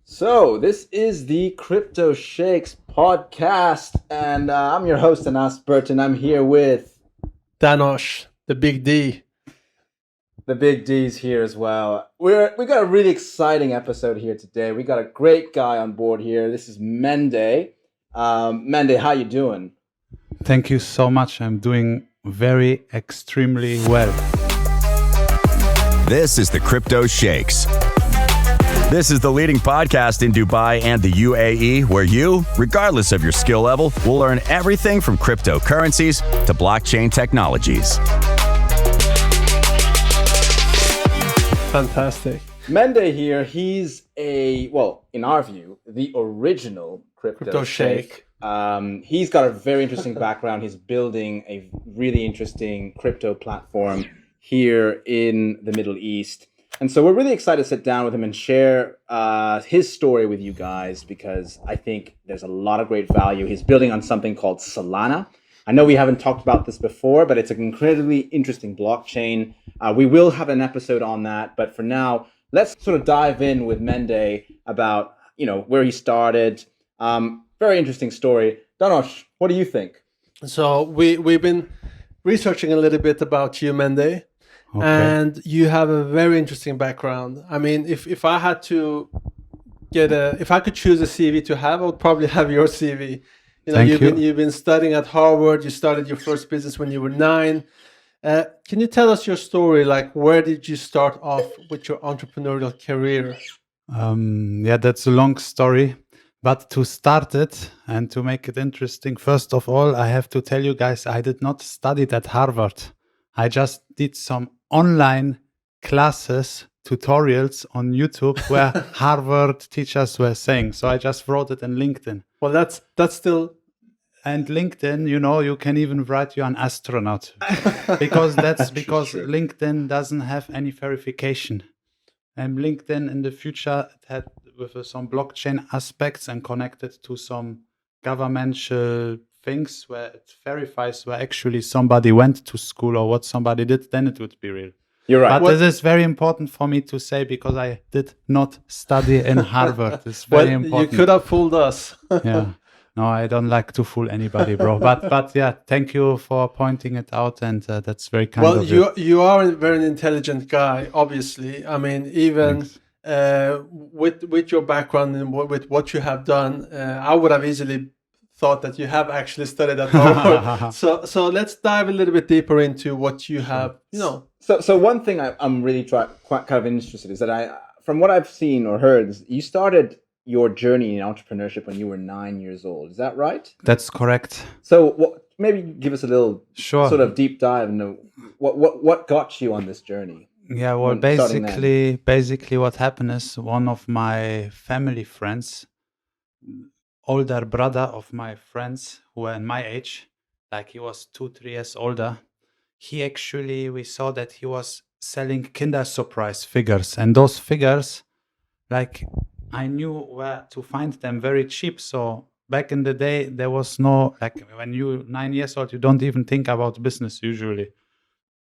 So, this is the Crypto Sheikhs Podcast, and I'm your host, Anas Burton. I'm here with Danosh, the big D. the big D's here as well. We got a really exciting episode here today. We got a great guy on board here. This is Mende. Mende, how you doing? Thank you so much. I'm doing extremely well. This is the Crypto Sheikhs. This is the leading podcast in Dubai and the UAE, where you, regardless of your skill level, will learn everything from cryptocurrencies to blockchain technologies. Fantastic. Mende here, he's in our view, the original Crypto Sheikh. He's got a very interesting background. He's building a really interesting crypto platform here in the Middle East. And so we're really excited to sit down with him and share his story with you guys, because I think there's a lot of great value. He's building on something called Solana. I know we haven't talked about this before, but it's an incredibly interesting blockchain. We will have an episode on that. But for now, let's sort of dive in with Mende about, where he started. Very interesting story. Danosh, what do you think? So we've been researching a little bit about you, Mende. Okay. And you have a very interesting background. I mean, if I had to if I could choose a CV to have, I would probably have your CV. You've been studying at Harvard. You started your first business when you were 9. Can you tell us your story? Like, where did you start off with your entrepreneurial career? That's a long story. But to start it and to make it interesting, first of all, I have to tell you guys, I did not study at Harvard. I just did some online classes, tutorials on YouTube where Harvard teachers were saying. So I just wrote it in LinkedIn. Well, that's still... And LinkedIn, you can even write you're an astronaut. because LinkedIn doesn't have any verification. And LinkedIn in the future it had with some blockchain aspects and connected to some governmental things where it verifies where actually somebody went to school or what somebody did, then it would be real. You're right. But this is very important for me to say because I did not study in Harvard. It's very important. You could have fooled us. Yeah. No, I don't like to fool anybody, bro. But yeah, thank you for pointing it out, and that's very kind of you. Well, you are a very intelligent guy, obviously. I mean, even with your background and with what you have done, I would have easily thought that you have actually studied at Harvard. so let's dive a little bit deeper into what you have, So one thing I'm really quite kind of interested is that from what I've seen or heard, is you started your journey in entrepreneurship when you were 9 years old. Is that right? That's correct. So maybe give us a little sort of deep dive into what got you on this journey? Yeah, well, basically what happened is one of my family friends, older brother of my friends who were in my age, like he was 2-3 years older, we saw that he was selling Kinder Surprise figures, and those figures, like, I knew where to find them very cheap. So back in the day, there was no, like, when you're 9 years old, you don't even think about business usually.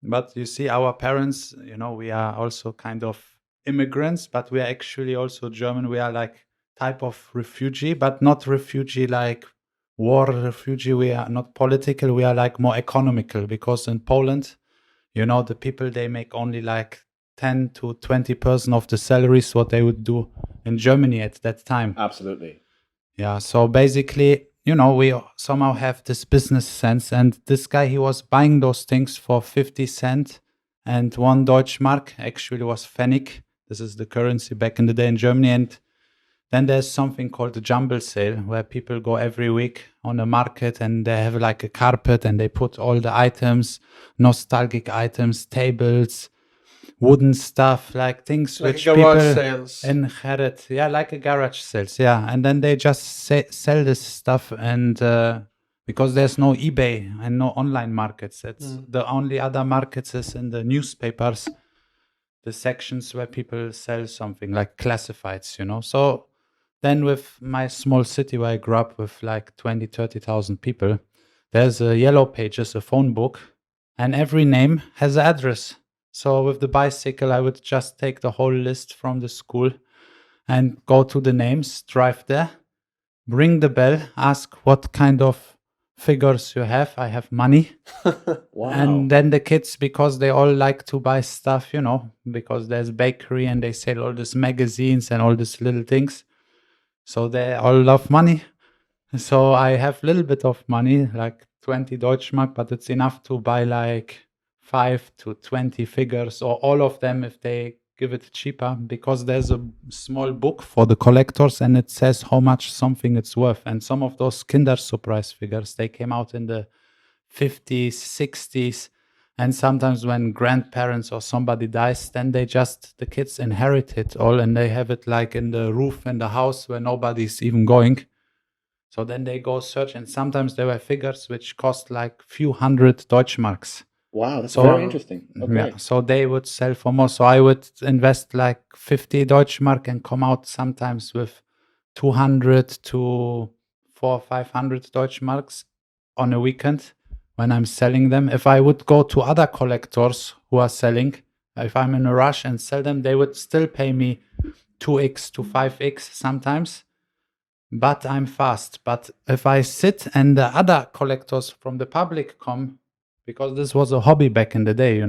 But you see, our parents, we are also kind of immigrants, but we are actually also German. We are like type of refugee, but not refugee like war refugee. We are not political. We are like more economical, because in Poland, the people, they make only like 10 to 20% of the salaries what they would do in Germany at that time. Absolutely. Yeah, so basically, we somehow have this business sense, and this guy, he was buying those things for 50 cents, and 1 Deutschmark actually was Pfennig. This is the currency back in the day in Germany. And then there's something called the jumble sale, where people go every week on a market and they have like a carpet and they put all the items, nostalgic items, tables, wooden stuff, like things like which garage people sales. Inherit. Yeah, like a garage sales. Yeah, and then they just sell this stuff, and because there's no eBay and no online markets, it's the only other markets is in the newspapers, the sections where people sell something like classifieds, So then with my small city where I grew up with like 20,000-30,000 people, there's a yellow pages, a phone book, and every name has an address. So with the bicycle, I would just take the whole list from the school and go to the names, drive there, ring the bell, ask what kind of figures you have. I have money. Wow. And then the kids, because they all like to buy stuff, because there's bakery and they sell all these magazines and all these little things. So they all love money. So I have a little bit of money, like 20 Deutschmark, but it's enough to buy like 5 to 20 figures, or all of them if they give it cheaper, because there's a small book for the collectors and it says how much something it's worth. And some of those Kinder Surprise figures, they came out in the 50s, 60s. And sometimes when grandparents or somebody dies, then the kids inherit it all and they have it like in the roof in the house where nobody's even going. So then they go search, and sometimes there were figures which cost like few hundred Deutschmarks. Wow, that's very interesting. Okay. Yeah, so they would sell for more. So I would invest like 50 Deutschmark and come out sometimes with 200 to 400 or 500 Deutschmarks on a weekend when I'm selling them. If I would go to other collectors who are selling, if I'm in a rush and sell them, they would still pay me 2x to 5x sometimes. But I'm fast. But if I sit and the other collectors from the public come, because this was a hobby back in the day,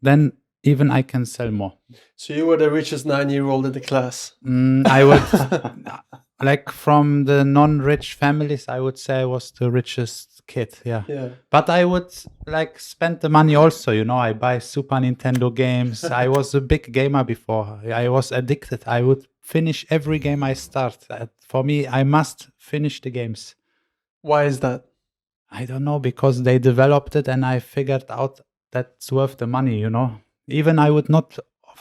then even I can sell more. So you were the richest 9-year-old in the class. I would, like from the non-rich families, I would say I was the richest kid. Yeah. But I would like spend the money also, I buy Super Nintendo games. I was a big gamer before. I was addicted. I would finish every game I start. For me, I must finish the games. Why is that? I don't know, because they developed it and I figured out that's worth the money, Even I would not,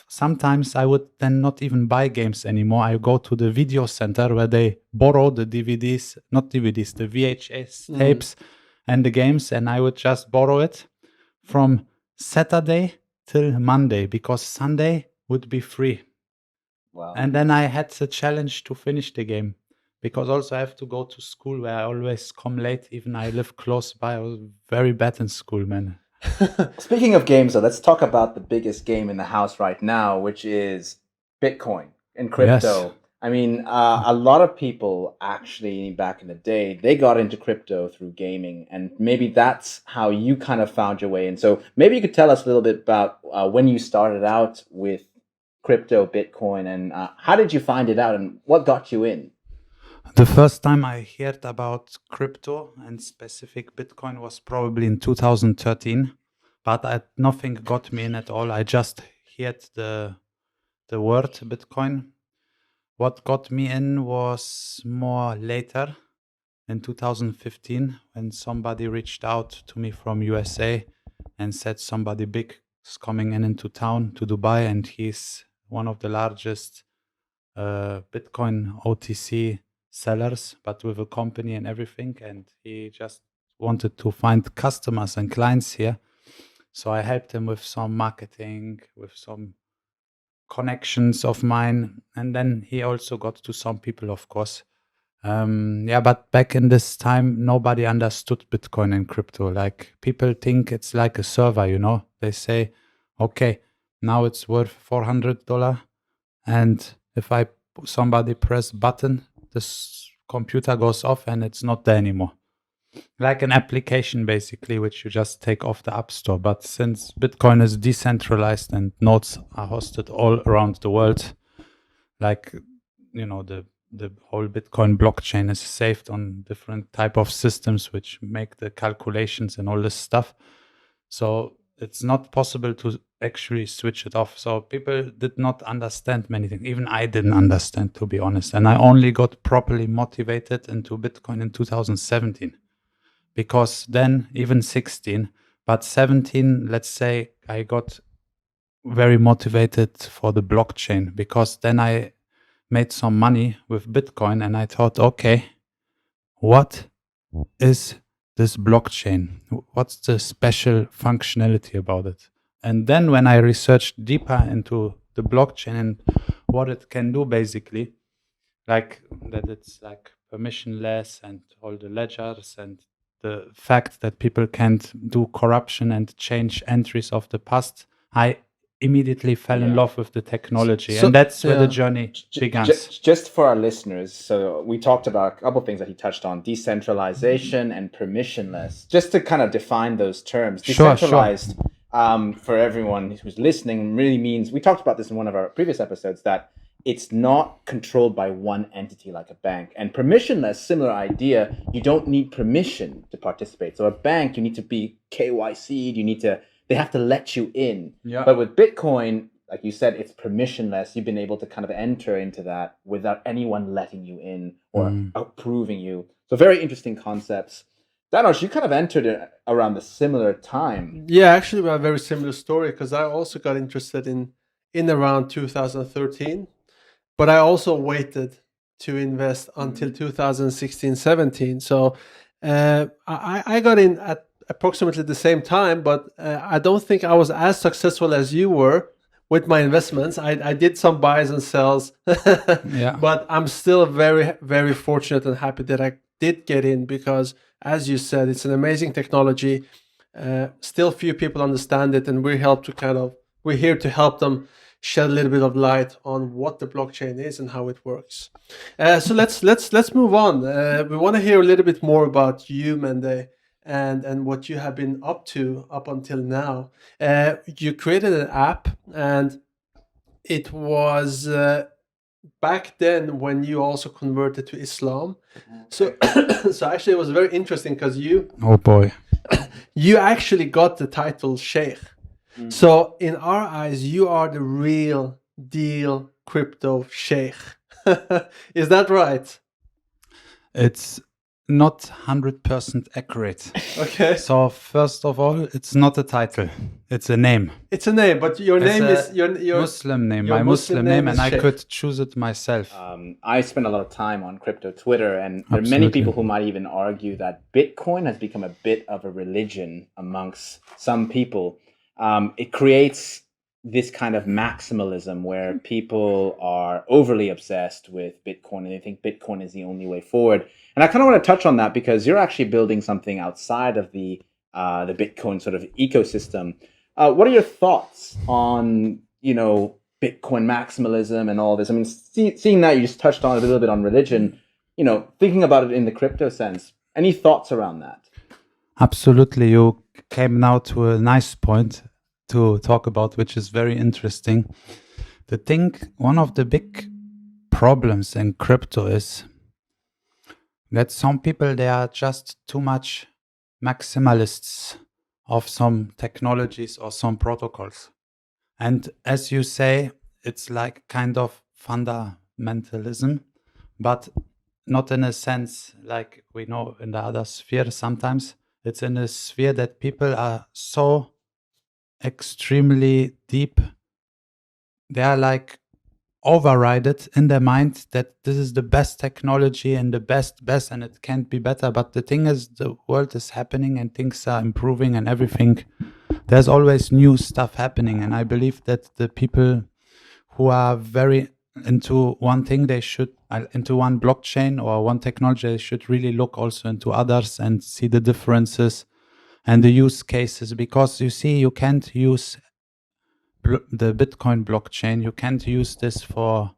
sometimes I would then not even buy games anymore. I go to the video center where they borrow the DVDs, not DVDs, the VHS tapes and the games, and I would just borrow it from Saturday till Monday, because Sunday would be free. Wow. And then I had the challenge to finish the game, because also I have to go to school where I always come late. Even I live close by. I was very bad in school, man. Speaking of games, though, let's talk about the biggest game in the house right now, which is Bitcoin and crypto. Yes. I mean, a lot of people actually back in the day, they got into crypto through gaming, and maybe that's how you kind of found your way in. So maybe you could tell us a little bit about when you started out with crypto, Bitcoin, and how did you find it out and what got you in? The first time I heard about crypto and specific Bitcoin was probably in 2013, but nothing got me in at all. I just heard the word Bitcoin. What got me in was more later, in 2015, when somebody reached out to me from USA and said somebody big is coming into town to Dubai, and he's one of the largest Bitcoin OTC sellers, but with a company and everything, and he just wanted to find customers and clients here. So I helped him with some marketing, with some connections of mine, and then he also got to some people, of course. But back in this time, nobody understood Bitcoin and crypto. Like, people think it's like a server, They say, okay, now it's worth $400, and if somebody press button, this computer goes off and it's not there anymore. Like an application, basically, which you just take off the App Store. But since Bitcoin is decentralized and nodes are hosted all around the world, like, the whole Bitcoin blockchain is saved on different type of systems which make the calculations and all this stuff. So it's not possible to actually switch it off. So people did not understand many things. Even I didn't understand, to be honest. And I only got properly motivated into Bitcoin in 2017. Because then, even 16, but 17, let's say, I got very motivated for the blockchain, because then I made some money with Bitcoin and I thought, okay, what is this blockchain? What's the special functionality about it? And then when I researched deeper into the blockchain and what it can do, basically, like that it's like permissionless and all the ledgers, and the fact that people can't do corruption and change entries of the past, I immediately fell in love with the technology. So- and that's where yeah. the journey began. Just for our listeners, so we talked about a couple of things that he touched on: decentralization and permissionless. Just to kind of define those terms, Sure, sure. decentralized, for everyone who's listening, really means, we talked about this in one of our previous episodes, that it's not controlled by one entity like a bank. And permissionless, similar idea, you don't need permission to participate. So a bank, you need to be KYC'd, they have to let you in. Yeah. But with Bitcoin, like you said, it's permissionless. You've been able to kind of enter into that without anyone letting you in or approving you. So very interesting concepts. Danos, you kind of entered it around the similar time. Yeah, actually, we have a very similar story because I also got interested in around 2013, but I also waited to invest until 2016-17. So I got in at approximately the same time, but I don't think I was as successful as you were with my investments. I did some buys and sells, but I'm still very, very fortunate and happy that I did get in because, as you said, it's an amazing technology. Still few people understand it, and we're here to help them shed a little bit of light on what the blockchain is and how it works. So let's move on. We want to hear a little bit more about you, Mende, and what you have been up to up until now. You created an app, and it was back then when you also converted to Islam. So actually it was very interesting because you actually got the title Sheikh. So in our eyes, you are the real deal crypto sheikh. Is that right? It's not 100% accurate. Okay. So first of all, it's not a title. It's a name. It's a name, but your name is your Muslim name. your My Muslim name, and I Sheikh. could choose it myself. I spend a lot of time on crypto Twitter, and there are many people who might even argue that Bitcoin has become a bit of a religion amongst some people. It creates this kind of maximalism where people are overly obsessed with Bitcoin and they think Bitcoin is the only way forward. And I kind of want to touch on that because you're actually building something outside of the Bitcoin sort of ecosystem. What are your thoughts on, Bitcoin maximalism and all this? I mean, seeing that you just touched on a little bit on religion, thinking about it in the crypto sense, any thoughts around that? Absolutely. You came now to a nice point to talk about, which is very interesting. One of the big problems in crypto is that some people, they are just too much maximalists of some technologies or some protocols. And as you say, it's like kind of fundamentalism, but not in a sense like we know in the other sphere sometimes. It's in a sphere that people are so extremely deep. They are like overrided in their mind that this is the best technology and the best, and it can't be better. But the thing is, the world is happening and things are improving and everything. There's always new stuff happening. And I believe that the people who are very into one thing, they should, into one blockchain or one technology, they should really look also into others and see the differences and the use cases. Because you see, you can't use the Bitcoin blockchain, you can't use this for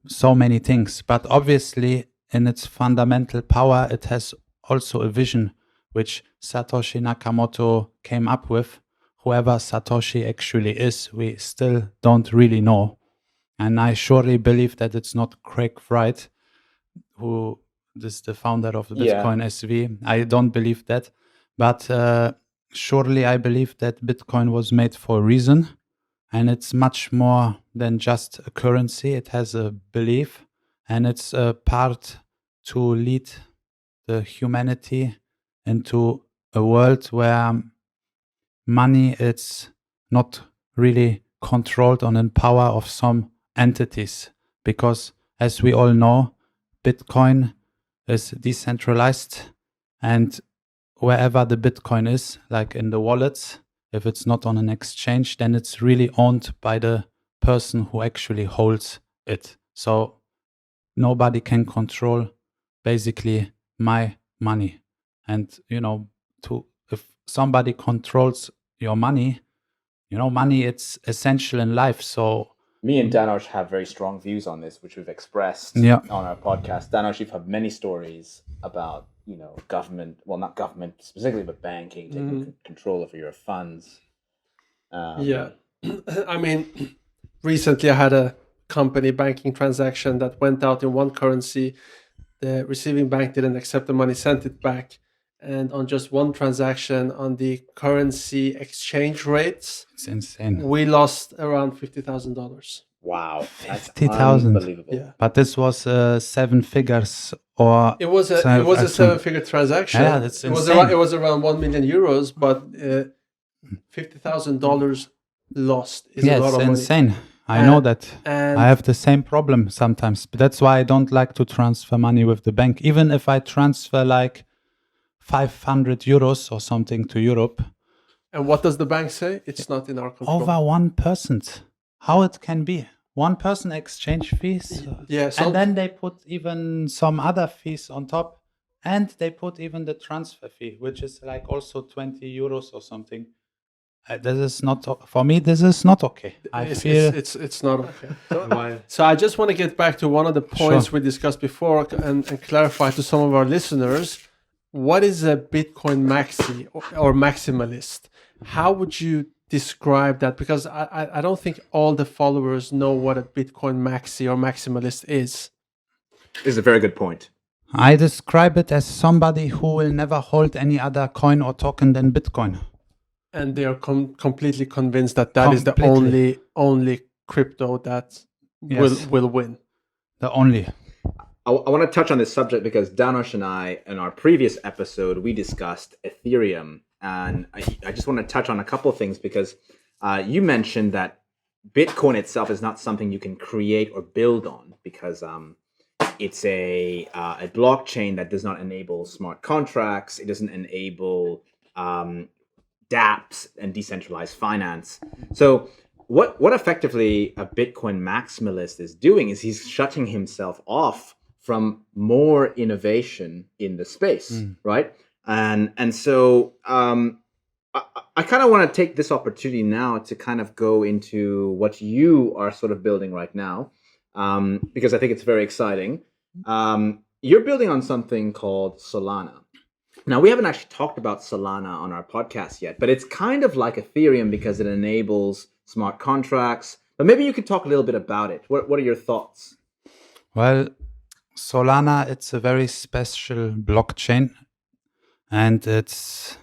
so many things. But obviously, in its fundamental power, it has also a vision which Satoshi Nakamoto came up with. Whoever Satoshi actually is, we still don't really know. And I surely believe that it's not Craig Wright, who is the founder of the Bitcoin SV. I don't believe that. But surely I believe that Bitcoin was made for a reason. And it's much more than just a currency. It has a belief. And it's a part to lead the humanity into a world where money is not really controlled or in power of some entities, because as we all know, Bitcoin is decentralized, and wherever the Bitcoin is, like in the wallets, if it's not on an exchange, then it's really owned by the person who actually holds it. So nobody can control basically my money. And if somebody controls your money, money, it's essential in life. So me and Danosh have very strong views on this, which we've expressed on our podcast. Danosh, you've had many stories about, government, well, not government specifically, but banking, taking control over your funds. I mean, recently I had a company banking transaction that went out in one currency. The receiving bank didn't accept the money, sent it back. And on just one transaction on the currency exchange rates, it's insane. We lost around $50,000. Wow, that's 50,000. unbelievable. Yeah. But this was 7 figures, or it was a 7-figure transaction. Yeah, that's insane. It was around 1 million euros, but $50,000 lost is a lot of money. It's insane. I know that. I have the same problem sometimes, but that's why I don't like to transfer money with the bank. Even if I transfer like 500 euros or something to Europe. And what does the bank say? It's not in our control. Over 1%. How it can be? 1% exchange fees. Yeah. And then they put even some other fees on top. And they put even the transfer fee, which is like also 20 euros or something. This is not, for me, this is not okay. It's not okay. So I just want to get back to one of the points we discussed before and clarify to some of our listeners. What is a Bitcoin Maxi or Maximalist? How would you describe that? Because I don't think all the followers know what a Bitcoin Maxi or Maximalist is. This is a very good point. I describe it as somebody who will never hold any other coin or token than Bitcoin. And they are completely convinced that is the only crypto that will win. The only. I want to touch on this subject because Danosh and I, in our previous episode, we discussed Ethereum. And I just want to touch on a couple of things because you mentioned that Bitcoin itself is not something you can create or build on because it's a blockchain that does not enable smart contracts. It doesn't enable dApps and decentralized finance. So what effectively a Bitcoin maximalist is doing is he's shutting himself off from more innovation in the space, right? And so I kind of want to take this opportunity now to kind of go into what you are sort of building right now, because I think it's very exciting. You're building on something called Solana. Now, we haven't actually talked about Solana on our podcast yet, but it's kind of like Ethereum because it enables smart contracts. But maybe you could talk a little bit about it. What are your thoughts? Well, Solana, it's a very special blockchain, and it's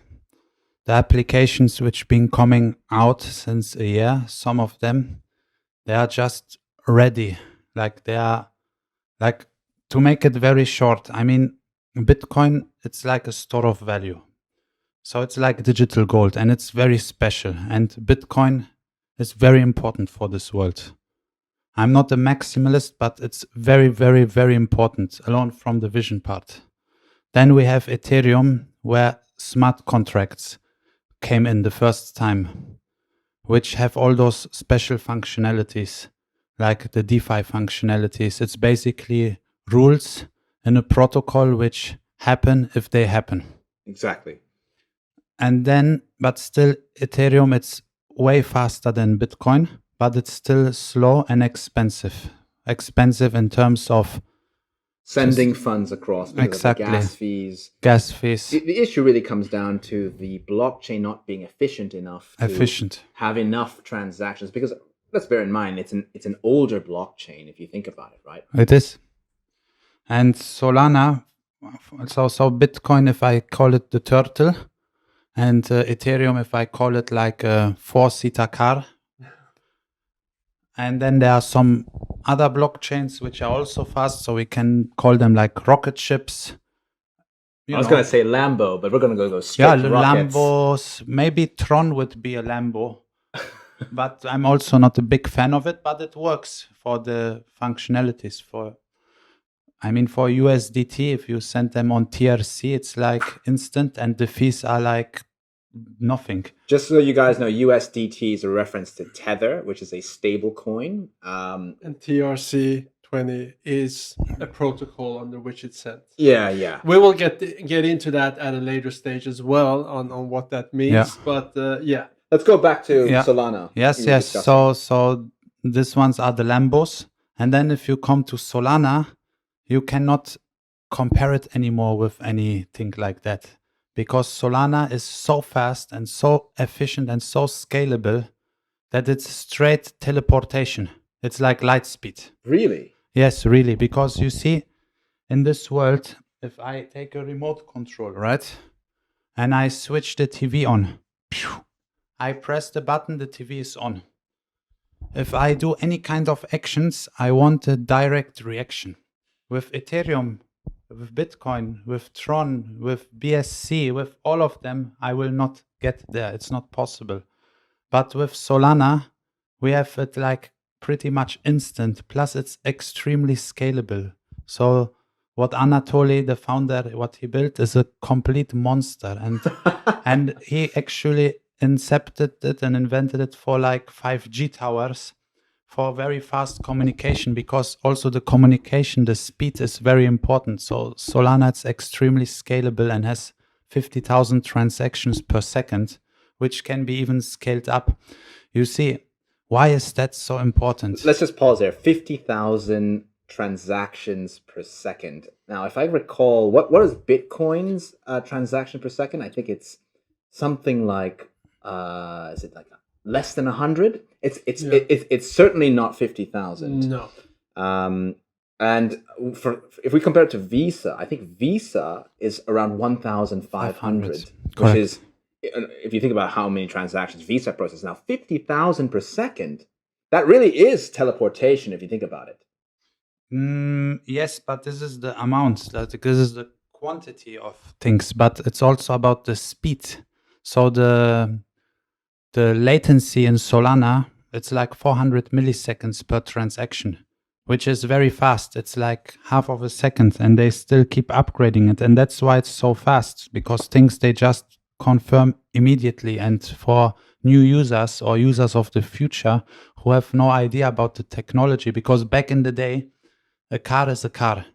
the applications which been coming out since a year. Some of them, they are just ready. Like they are, like to make it very short. I mean, Bitcoin, it's like a store of value. So it's like digital gold and it's very special. And Bitcoin is very important for this world. I'm not a maximalist, but it's very, very, very important, alone from the vision part. Then we have Ethereum, where smart contracts came in the first time, which have all those special functionalities, like the DeFi functionalities. It's basically rules in a protocol which happen if they happen. Exactly. And then, but still, Ethereum, it's way faster than Bitcoin, but it's still slow and expensive. Expensive in terms of sending funds across. Exactly. Gas fees. The issue really comes down to the blockchain not being efficient enough to have enough transactions. Because let's bear in mind, it's an older blockchain if you think about it, right? It is. And Solana, so Bitcoin, if I call it the turtle, and Ethereum, if I call it like a 4-seater car. And then there are some other blockchains which are also fast, so we can call them like rocket ships. I was going to say Lambo, but we're going to go straight to rockets. Lambos. Maybe Tron would be a Lambo, but I'm also not a big fan of it. But it works for the functionalities. For USDT, if you send them on TRC, it's like instant, and the fees are like nothing. Just so you guys know, USDT is a reference to Tether, which is a stable coin. And TRC20 is a protocol under which it's sent. Yeah. We will get into that at a later stage as well on what that means. Yeah. But let's go back to Solana. Yes. So these ones are the Lambos. And then if you come to Solana, you cannot compare it anymore with anything like that. Because Solana is so fast and so efficient and so scalable that it's straight teleportation. It's like light speed. Really? Yes, really. Because you see, in this world, if I take a remote control, right? And I switch the TV on. I press the button, the TV is on. If I do any kind of actions, I want a direct reaction. With Ethereum, with Bitcoin, with Tron, with BSC, with all of them, I will not get there. It's not possible. But with Solana, we have it like pretty much instant. Plus, it's extremely scalable. So what Anatoly, the founder, what he built is a complete monster. And he actually incepted it and invented it for like 5G towers for very fast communication, because also the communication, the speed is very important. So Solana is extremely scalable and has 50,000 transactions per second, which can be even scaled up. You see, why is that so important? Let's just pause there. 50,000 transactions per second. Now, if I recall, what is Bitcoin's transaction per second? I think it's something like, is it like less than 100? It's certainly not 50,000. No. And if we compare it to Visa, I think Visa is around 1,500, which is, if you think about how many transactions Visa processes now, 50,000 per second. That really is teleportation if you think about it. Yes, but this is the amount. This is the quantity of things, but it's also about the speed. So the latency in Solana, it's like 400 milliseconds per transaction, which is very fast. It's like half of a second, and they still keep upgrading it. And that's why it's so fast, because things, they just confirm immediately. And for new users or users of the future who have no idea about the technology, because back in the day, a car is a car,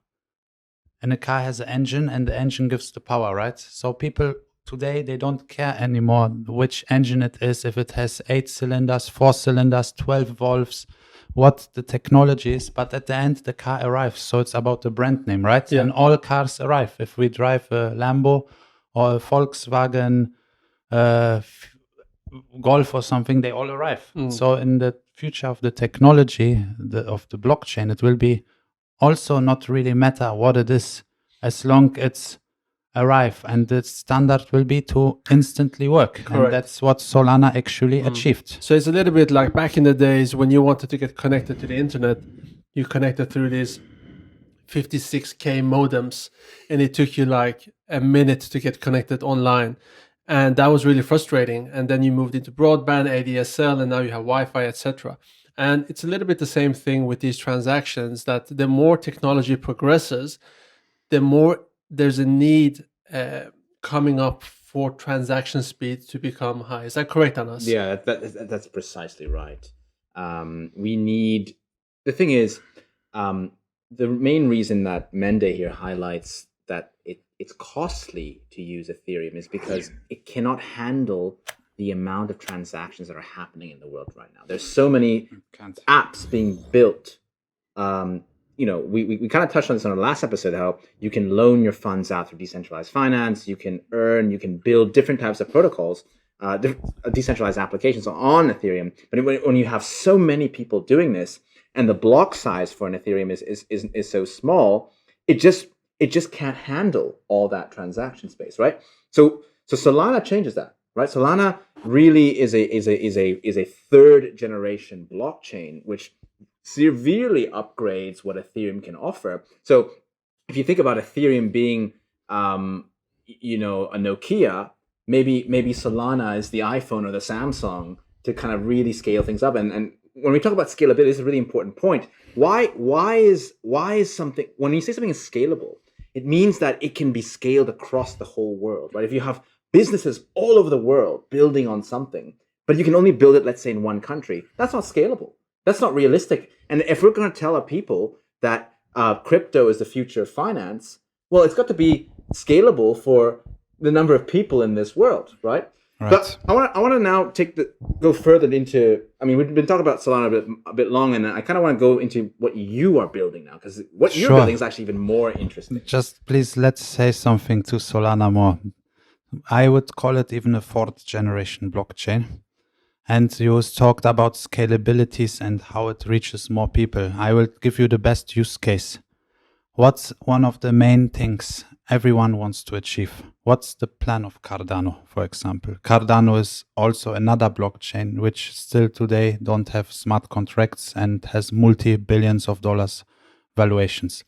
and a car has an engine, and the engine gives the power, right? So people today, they don't care anymore which engine it is, if it has 8 cylinders, 4 cylinders, 12 valves, what the technology is. But at the end, the car arrives. So it's about the brand name, right? Yeah. And all cars arrive. If we drive a Lambo or a Volkswagen Golf or something, they all arrive. So in the future of the technology, of the blockchain, it will be also not really matter what it is, as long it's arrive, and the standard will be to instantly work. Correct. And that's what Solana actually achieved. So it's a little bit like back in the days when you wanted to get connected to the internet, you connected through these 56K modems, and it took you like a minute to get connected online. And that was really frustrating. And then you moved into broadband, ADSL, and now you have Wi-Fi, etc. And it's a little bit the same thing with these transactions, that the more technology progresses, the more there's a need coming up for transaction speed to become high. Is that correct, Anas? Yeah, that's precisely right. The thing is, the main reason that Mende here highlights that it's costly to use Ethereum is because it cannot handle the amount of transactions that are happening in the world right now. There's so many apps being built. We kind of touched on this on our last episode, how you can loan your funds out through decentralized finance, you can build different types of protocols, decentralized applications on Ethereum. But when you have so many people doing this, and the block size for an Ethereum is so small, it just can't handle all that transaction space, right? So Solana changes that, right? Solana really is a third generation blockchain, which severely upgrades what Ethereum can offer. So if you think about Ethereum being a Nokia, maybe Solana is the iPhone or the Samsung to kind of really scale things up. And when we talk about scalability, this is a really important point. Why is something, when you say something is scalable, it means that it can be scaled across the whole world, right? If you have businesses all over the world building on something, but you can only build it, let's say, in one country, that's not scalable. That's not realistic. And if we're going to tell our people that crypto is the future of finance, well, it's got to be scalable for the number of people in this world, right? Right. But I want to now go further into. I mean, we've been talking about Solana a bit long, and I kind of want to go into what you are building now, because what you're building is actually even more interesting. Just please, let's say something to Solana more. I would call it even a 4th generation blockchain. And you talked about scalabilities and how it reaches more people. I will give you the best use case. What's one of the main things everyone wants to achieve? What's the plan of Cardano, for example? Cardano is also another blockchain which still today don't have smart contracts and has multi-billions of dollars valuations.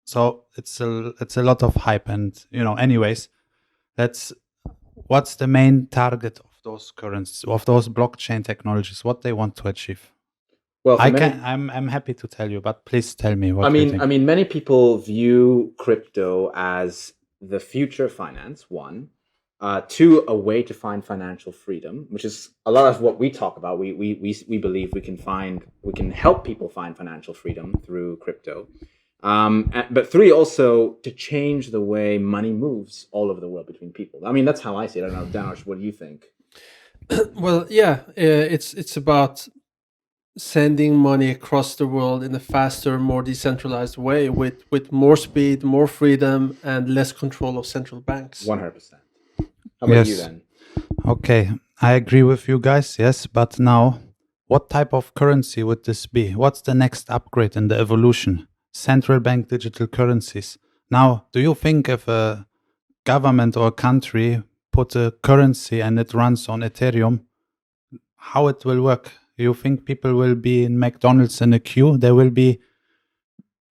So it's a lot of hype, and anyways, what's the main target of those currencies, of those blockchain technologies, what they want to achieve? Well, I'm happy to tell you, but please tell me what you think. I mean, many people view crypto as the future of finance, one. Two, a way to find financial freedom, which is a lot of what we talk about. We believe we can help people find financial freedom through crypto. But three, also to change the way money moves all over the world between people. I mean, that's how I see it. I don't know, Danush, what do you think? Well, yeah, it's about sending money across the world in a faster, more decentralized way with more speed, more freedom, and less control of central banks. 100%. How about you then? Okay, I agree with you guys, yes, but now, what type of currency would this be? What's the next upgrade in the evolution? Central bank digital currencies. Now, do you think if a government or a country put a currency and it runs on Ethereum, how it will work? You think people will be in McDonald's in a queue? There will be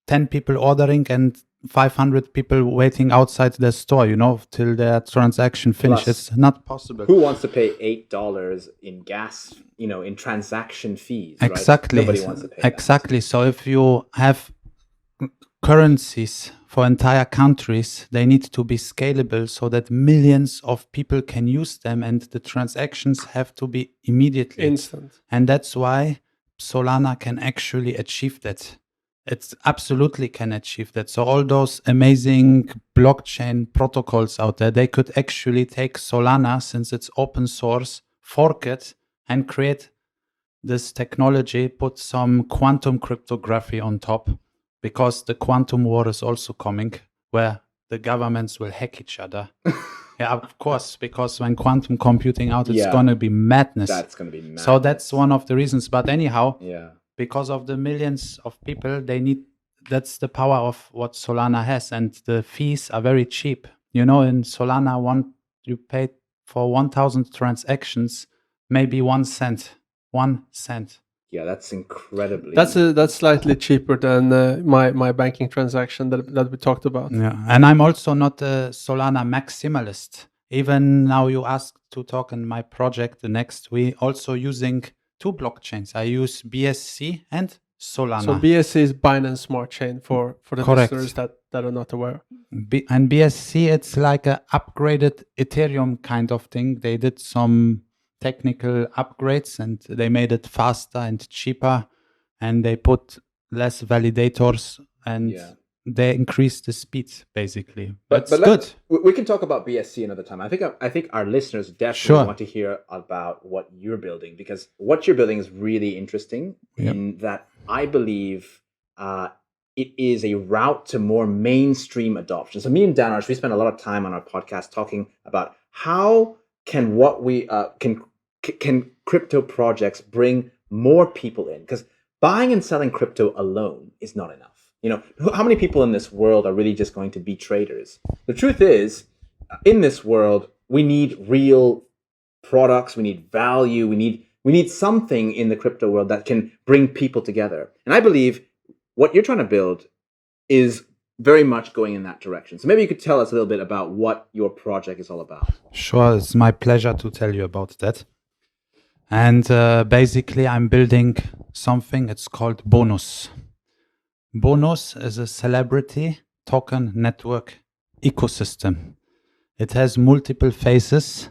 10 people ordering and 500 people waiting outside the store, till their transaction finishes. It's not possible. Who wants to pay $8 in gas, in transaction fees? Exactly. Right? Nobody wants to pay exactly. That. So if you have currencies for entire countries, they need to be scalable so that millions of people can use them, and the transactions have to be immediately instant. And that's why Solana can actually achieve that. It absolutely can achieve that. So all those amazing blockchain protocols out there, they could actually take Solana, since it's open source, fork it and create this technology, put some quantum cryptography on top, because the quantum war is also coming, where the governments will hack each other. Yeah, of course, because when quantum computing out, it's going to be madness. That's going to be madness. So that's one of the reasons. But anyhow, yeah, because of the millions of people, that's the power of what Solana has. And the fees are very cheap. In Solana, you pay for 1,000 transactions, maybe 1 cent. 1 cent. Yeah, that's incredibly. That's slightly cheaper than my banking transaction that we talked about. Yeah, and I'm also not a Solana maximalist. Even now, you asked to talk in my project. The next, we also using 2 blockchains. I use BSC and Solana. So BSC is Binance Smart Chain for the Correct. listeners that are not aware. And BSC, it's like a upgraded Ethereum kind of thing. They did some technical upgrades and they made it faster and cheaper, and they put less validators and they increased the speed, basically. But good. We can talk about BSC another time. I think our listeners definitely want to hear about what you're building, because what you're building is really interesting in that I believe it is a route to more mainstream adoption. So me and Danush, we spend a lot of time on our podcast talking about how can can crypto projects bring more people in? Because buying and selling crypto alone is not enough. How many people in this world are really just going to be traders? The truth is, in this world, we need real products, we need value, we need something in the crypto world that can bring people together. And I believe what you're trying to build is very much going in that direction. So maybe you could tell us a little bit about what your project is all about. Sure, it's my pleasure to tell you about that. And basically, I'm building something. It's called Bonuz. Bonuz is a celebrity token network ecosystem. It has multiple phases,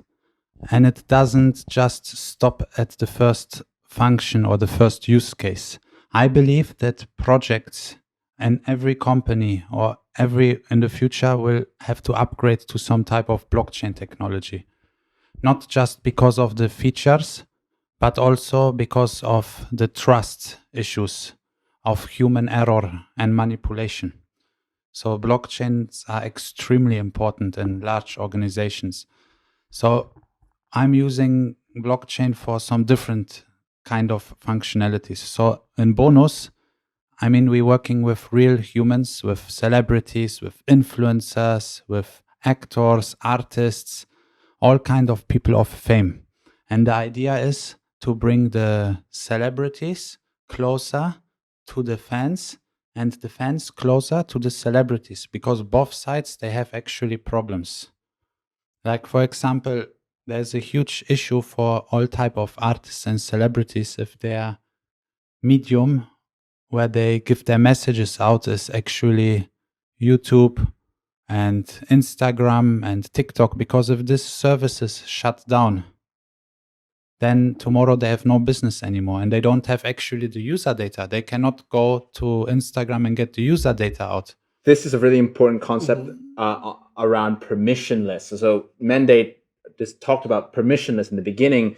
and it doesn't just stop at the first function or the first use case. I believe that projects and every company or in the future will have to upgrade to some type of blockchain technology. not just because of the features, but also because of the trust issues of human error and manipulation. So blockchains are extremely important in large organizations. So I'm using blockchain for some different kind of functionalities. So in Bonuz, I mean, we're working with real humans, with celebrities, with influencers, with actors, artists, all kind of people of fame. And the idea is to bring the celebrities closer to the fans and the fans closer to the celebrities, because both sides, they have actually problems. Like, for example, there's a huge issue for all type of artists and celebrities if their medium where they give their messages out is actually YouTube and Instagram and TikTok, because if these services shut down, then tomorrow they have no business anymore and they don't have actually the user data. They cannot go to Instagram and get the user data out. This is a really important concept around permissionless. So Mende just talked about permissionless in the beginning.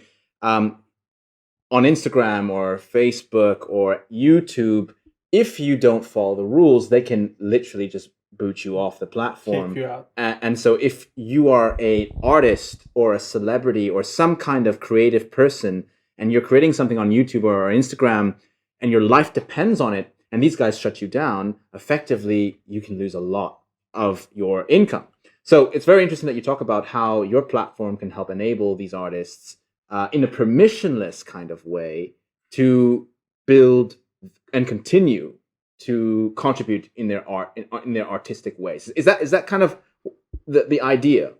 On Instagram or Facebook or YouTube, if you don't follow the rules, they can literally just boot you off the platform. Kick you out. And so if you are an artist or a celebrity or some kind of creative person and you're creating something on YouTube or Instagram and your life depends on it, and these guys shut you down, effectively, you can lose a lot of your income. So it's very interesting that you talk about how your platform can help enable these artists in a permissionless kind of way to build and continue to contribute in their art, in their artistic ways. Is that kind of the idea?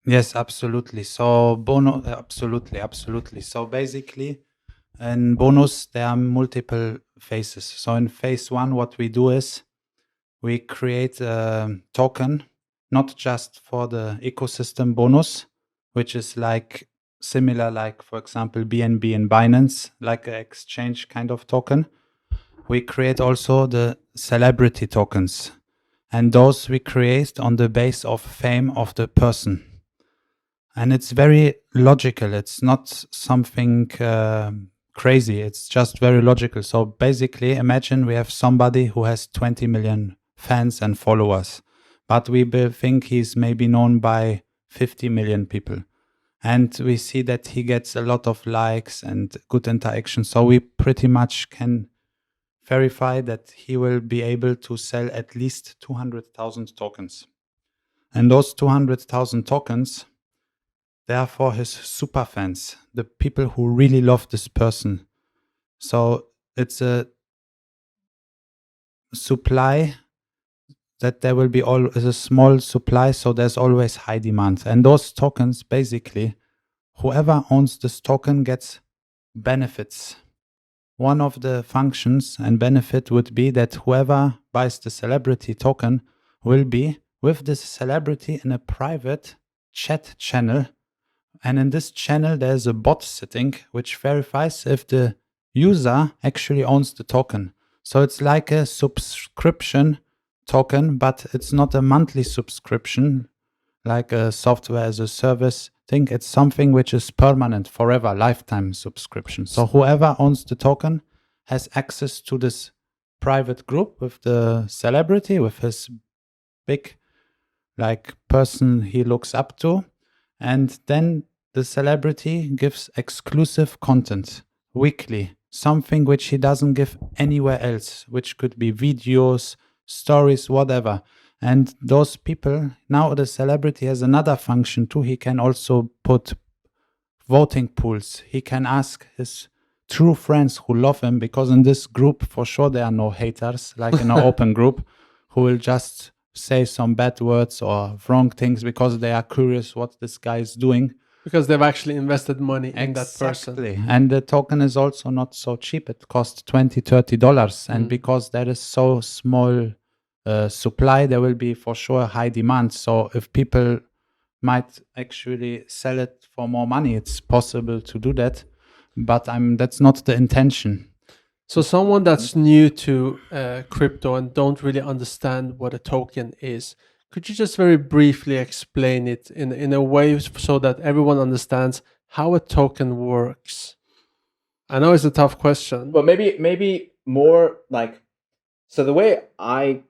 Yes, absolutely. So Bonuz, absolutely. So basically, in Bonuz, there are multiple phases. So in phase 1, what we do is we create a token, not just for the ecosystem Bonuz, which is like similar, like for example BNB and Binance, like an exchange kind of token. We create also the celebrity tokens, and those we create on the base of fame of the person. And it's very logical. It's not something crazy. It's just very logical. So basically, imagine we have somebody who has 20 million fans and followers, but we think he's maybe known by 50 million people. And we see that he gets a lot of likes and good interaction. So we pretty much can verify that he will be able to sell at least 200,000 tokens. And those 200,000 tokens, they are for his super fans, the people who really love this person. So it's a supply that there will be a small supply, so there's always high demand. And those tokens, basically, whoever owns this token gets benefits. One of the functions and benefit would be that whoever buys the celebrity token will be with this celebrity in a private chat channel. And in this channel, there's a bot sitting which verifies if the user actually owns the token. So it's like a subscription token, but it's not a monthly subscription like a software as a service thing. It's something which is permanent, forever, lifetime subscription. So whoever owns the token has access to this private group with the celebrity, with his big like person he looks up to. And then the celebrity gives exclusive content weekly, something which he doesn't give anywhere else, which could be videos, stories, whatever. And those people, now the celebrity has another function too. He can also put voting pools. He can ask his true friends who love him, because in this group, for sure, there are no haters, like in an open group, who will just say some bad words or wrong things because they are curious what this guy is doing. Because they've actually invested money in that person. And the token is also not so cheap. It costs $20, $30. And because there is so small supply, there will be for sure high demand. So if people might actually sell it for more money, it's possible to do that. But that's not the intention. So someone that's new to crypto and don't really understand what a token is, Could you just very briefly explain it in a way so that everyone understands how a token works? I know it's a tough question. But maybe more like, so the way I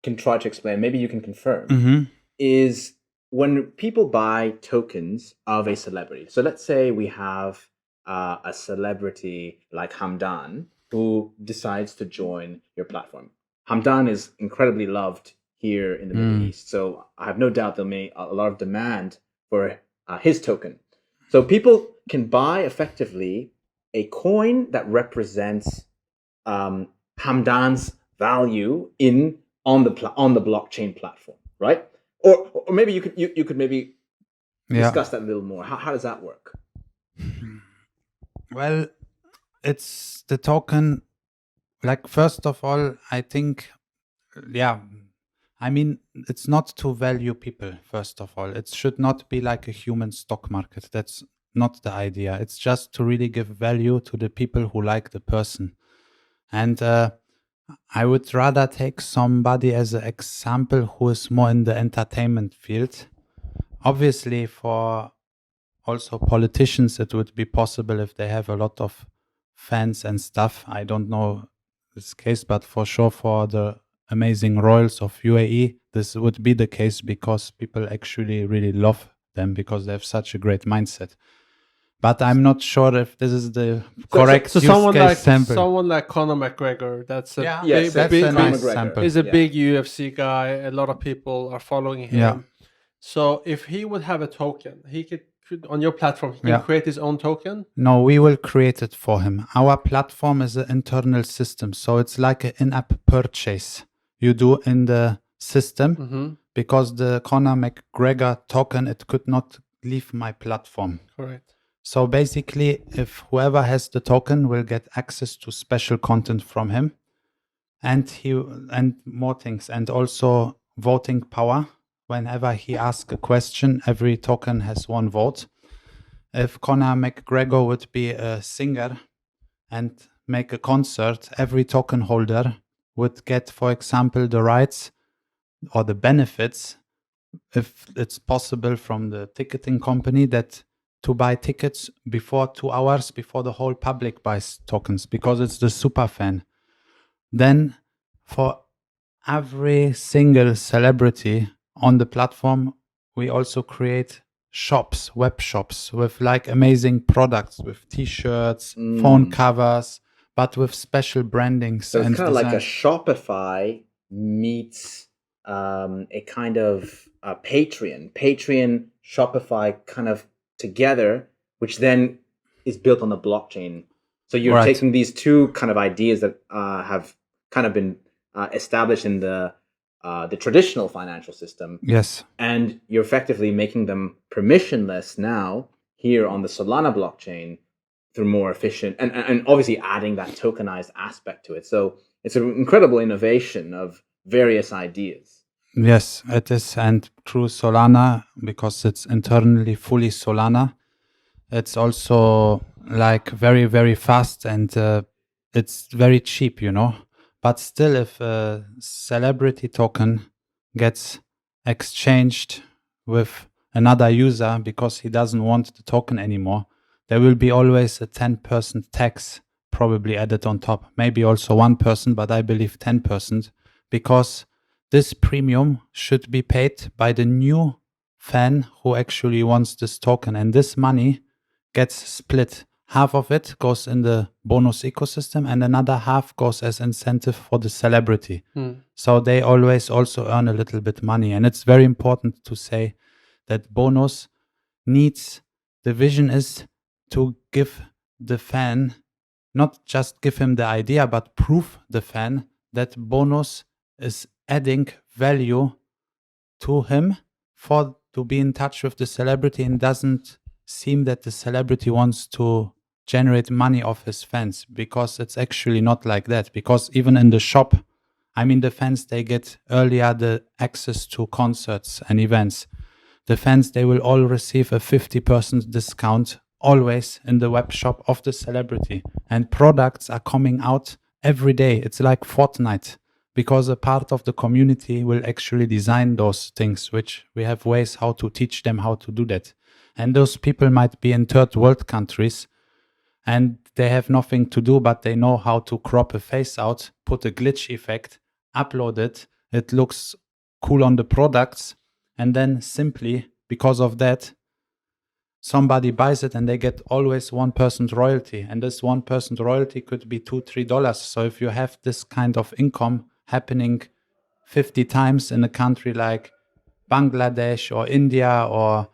can try to explain, maybe you can confirm, is when people buy tokens of a celebrity. So let's say we have a celebrity like Hamdan who decides to join your platform. Hamdan is incredibly loved here in the Middle East. So I have no doubt there'll be a lot of demand for his token. So people can buy effectively a coin that represents Hamdan's value on the blockchain platform, right? Or maybe you could maybe discuss that a little more. How does that work? Well, it's the token. Like, first of all, I think, I mean, it's not to value people, first of all. It should not be like a human stock market. That's not the idea. It's just to really give value to the people who like the person. And I would rather take somebody as an example who is more in the entertainment field. Obviously, for also politicians, it would be possible if they have a lot of fans and stuff. I don't know this case, but for sure for the amazing royals of UAE, this would be the case because people actually really love them because they have such a great mindset. But I'm not sure if this is the correct use case sample. Someone like Conor McGregor, that's a that's a nice sample. He's a big UFC guy. A lot of people are following him. Yeah. So if he would have a token, he could on your platform, he can create his own token? No, we will create it for him. Our platform is an internal system. So it's like an in-app purchase you do in the system because the Conor McGregor token, it could not leave my platform. Correct. So basically, if whoever has the token will get access to special content from him and more things, and also voting power. Whenever he asks a question, every token has one vote. If Conor McGregor would be a singer and make a concert, every token holder would get, for example, the rights or the benefits, if it's possible, from the ticketing company that to buy tickets before 2 hours before the whole public buys tokens because it's the super fan. Then for every single celebrity on the platform, we also create shops, web shops with like amazing products with t-shirts, phone covers, but with special brandings. So it's kind of like a Shopify meets a kind of Patreon, Shopify kind of together, which then is built on the blockchain. So you're taking these two kind of ideas that have kind of been established in the traditional financial system. Yes. And you're effectively making them permissionless now here on the Solana blockchain through more efficient and obviously adding that tokenized aspect to it. So it's an incredible innovation of various ideas. Yes, it is. And through Solana, because it's internally fully Solana, it's also like very, very fast and it's very cheap, you know. But still, if a celebrity token gets exchanged with another user because he doesn't want the token anymore, there will be always a 10% tax probably added on top. Maybe also 1%, but I believe 10%, because this premium should be paid by the new fan who actually wants this token. And this money gets split. Half of it goes in the Bonuz ecosystem and another half goes as incentive for the celebrity. So they always also earn a little bit money. And it's very important to say that Bonuz needs, the vision is to give the fan, not just give him the idea, but prove the fan that Bonuz is adding value to him to be in touch with the celebrity, and doesn't seem that the celebrity wants to generate money off his fans, because it's actually not like that. Because even in the shop, I mean, the fans, they get earlier the access to concerts and events. The fans, they will all receive a 50% discount always in the web shop of the celebrity. And products are coming out every day. It's like Fortnite. because a part of the community will actually design those things, which we have ways how to teach them how to do that. And those people might be in third world countries and they have nothing to do, but they know how to crop a face out, put a glitch effect, upload it. It looks cool on the products. And then simply because of that, somebody buys it and they get always 1% royalty. And this 1% royalty could be $2-3. So if you have this kind of income happening 50 times in a country like Bangladesh or India or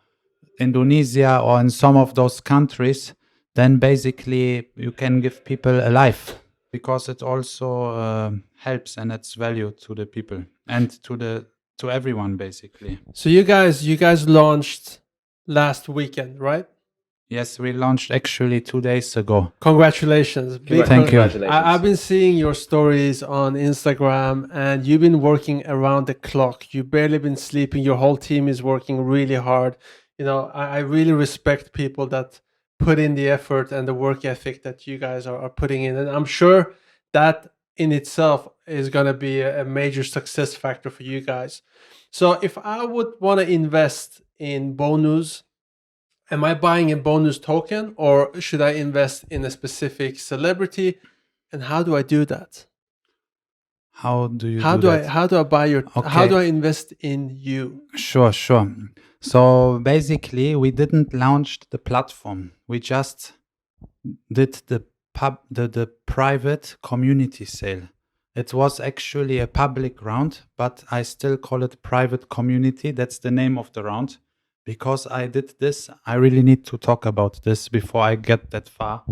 Indonesia or in some of those countries, then basically you can give people a life, because it also helps and adds value to the people and to everyone basically. So you guys launched last weekend, right? Yes, we launched actually 2 days ago. Congratulations. Thank you. I've been seeing your stories on Instagram and you've been working around the clock. You've barely been sleeping. Your whole team is working really hard. You know, I really respect people that put in the effort and the work ethic that you guys are putting in. And I'm sure that in itself is going to be a major success factor for you guys. So if I would want to invest in Bonuz, am I buying a Bonuz token or should I invest in a specific celebrity? And how do I do that? How do I buy your, okay. How do I invest in you? Sure. So basically we didn't launch the platform. We just did the private community sale. It was actually a public round, but I still call it private community. That's the name of the round. Because I did this, I really need to talk about this before I get that far.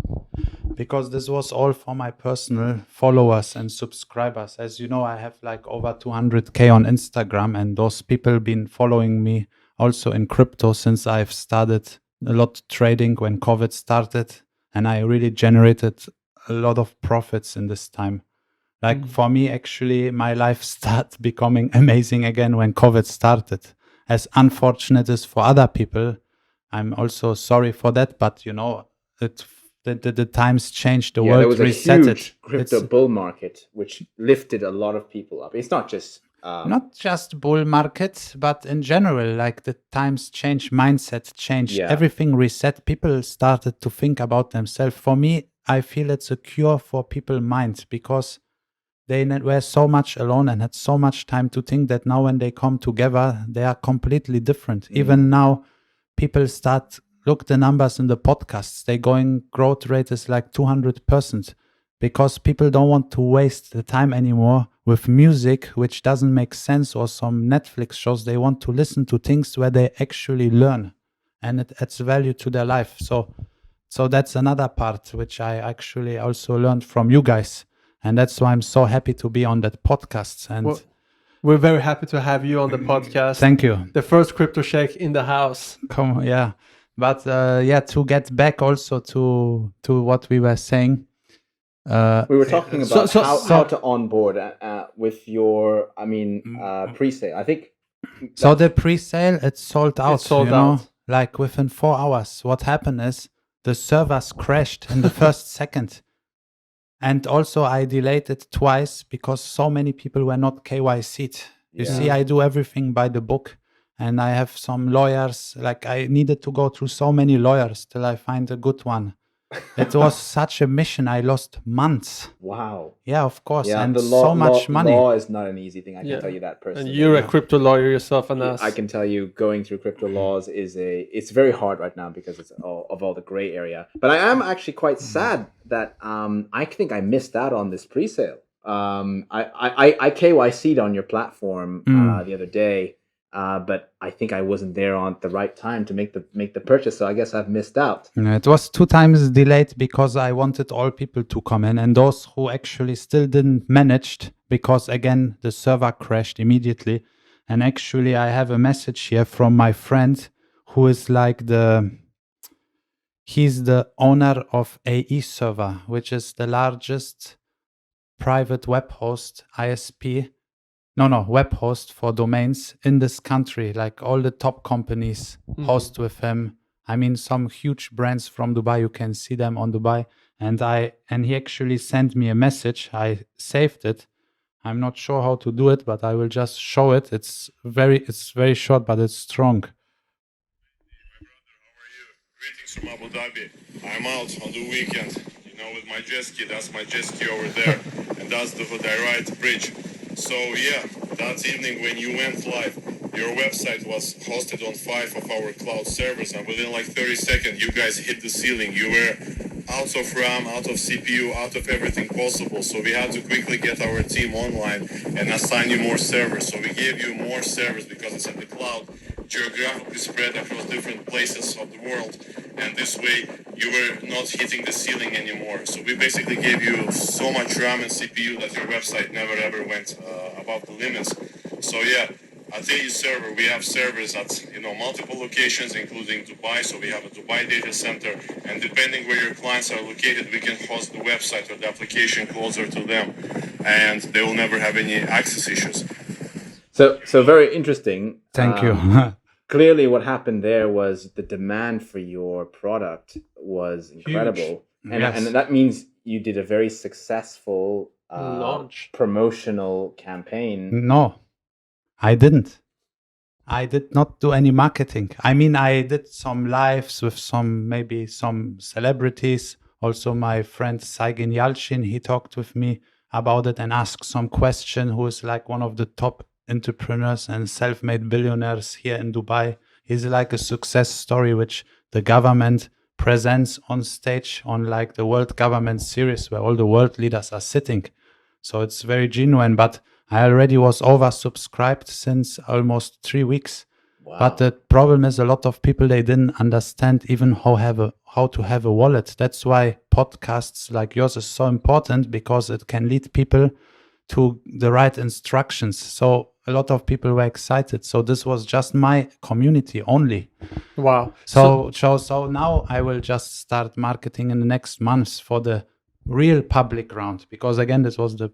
Because this was all for my personal followers and subscribers. As you know, I have like over 200K on Instagram, and those people been following me also in crypto since I've started a lot trading when COVID started. And I really generated a lot of profits in this time. Like for me, actually, my life started becoming amazing again when COVID started. As unfortunate as for other people, I'm also sorry for that. But you know, the times changed, the world reset. There was a huge crypto bull market, which lifted a lot of people up. It's not just bull market, but in general, like the times change, mindset changed, everything reset. People started to think about themselves. For me, I feel it's a cure for people's minds, because they were so much alone and had so much time to think that now when they come together, they are completely different. Even now, people look the numbers in the podcasts. Growth rate is like 200%, because people don't want to waste the time anymore with music, which doesn't make sense, or some Netflix shows. They want to listen to things where they actually learn and it adds value to their life. So that's another part, which I actually also learned from you guys. And that's why I'm so happy to be on that podcast. And we're very happy to have you on the podcast. Thank you. The first Crypto Sheikh in the house. Come on, yeah. But to get back also to what we were saying. We were talking about how to onboard with your, pre-sale. I think. So the pre-sale, it's sold out. Like within 4 hours. What happened is the servers crashed in the first second. And also I delayed it twice because so many people were not KYC'd. You see, I do everything by the book. And I have some lawyers. Like I needed to go through so many lawyers till I find a good one. It was such a mission. I lost months. Wow. Yeah, of course. Yeah, and so much money. Law is not an easy thing. I can tell you that personally. And you're a crypto lawyer yourself, and I can tell you, going through crypto laws it's very hard right now because it's all the gray area. But I am actually quite sad that I think I missed out on this pre-sale. I KYC'd on your platform the other day. But I think I wasn't there on the right time to make the purchase, so I guess I've missed out. It was 2 times delayed because I wanted all people to come in, and those who actually still didn't manage, because again the server crashed immediately. And actually I have a message here from my friend who is like he's the owner of AE Server, which is the largest private web host ISP. Web host for domains in this country. Like all the top companies host with him. I mean, some huge brands from Dubai, you can see them on Dubai. And he actually sent me a message. I saved it. I'm not sure how to do it, but I will just show it. It's very short, but it's strong. Greetings from Abu Dhabi. I'm out on the weekend, with my jet ski. That's my jet ski over there, and that's the Hudayrite bridge. So yeah, that evening when you went live, your website was hosted on 5 of our cloud servers, and within like 30 seconds, you guys hit the ceiling. You were out of RAM, out of CPU, out of everything possible. So we had to quickly get our team online and assign you more servers. So we gave you more servers because it's in the cloud, geographically spread across different places of the world. And this way, you were not hitting the ceiling anymore. So we basically gave you so much RAM and CPU that your website never ever went above the limits. So yeah, I'll tell you server, we have servers at multiple locations, including Dubai. So we have a Dubai data center, and depending where your clients are located, we can host the website or the application closer to them, and they will never have any access issues. So very interesting. Thank you. Clearly, what happened there was the demand for your product was incredible, and that means you did a very successful launch promotional campaign. No, I didn't. I did not do any marketing. I mean, I did some lives with maybe some celebrities. Also, my friend Saigin Yalchin, he talked with me about it and asked some question, who is like one of the top entrepreneurs and self-made billionaires here in Dubai. He's like a success story which the government presents on stage on like the World Government Series where all the world leaders are sitting. So it's very genuine, but I already was oversubscribed since almost 3 weeks. Wow. But the problem is a lot of people, they didn't understand even how to have a wallet. That's why podcasts like yours is so important, because it can lead people to the right instructions. So a lot of people were excited. So this was just my community only. Wow. So now I will just start marketing in the next months for the real public round, because again, this was the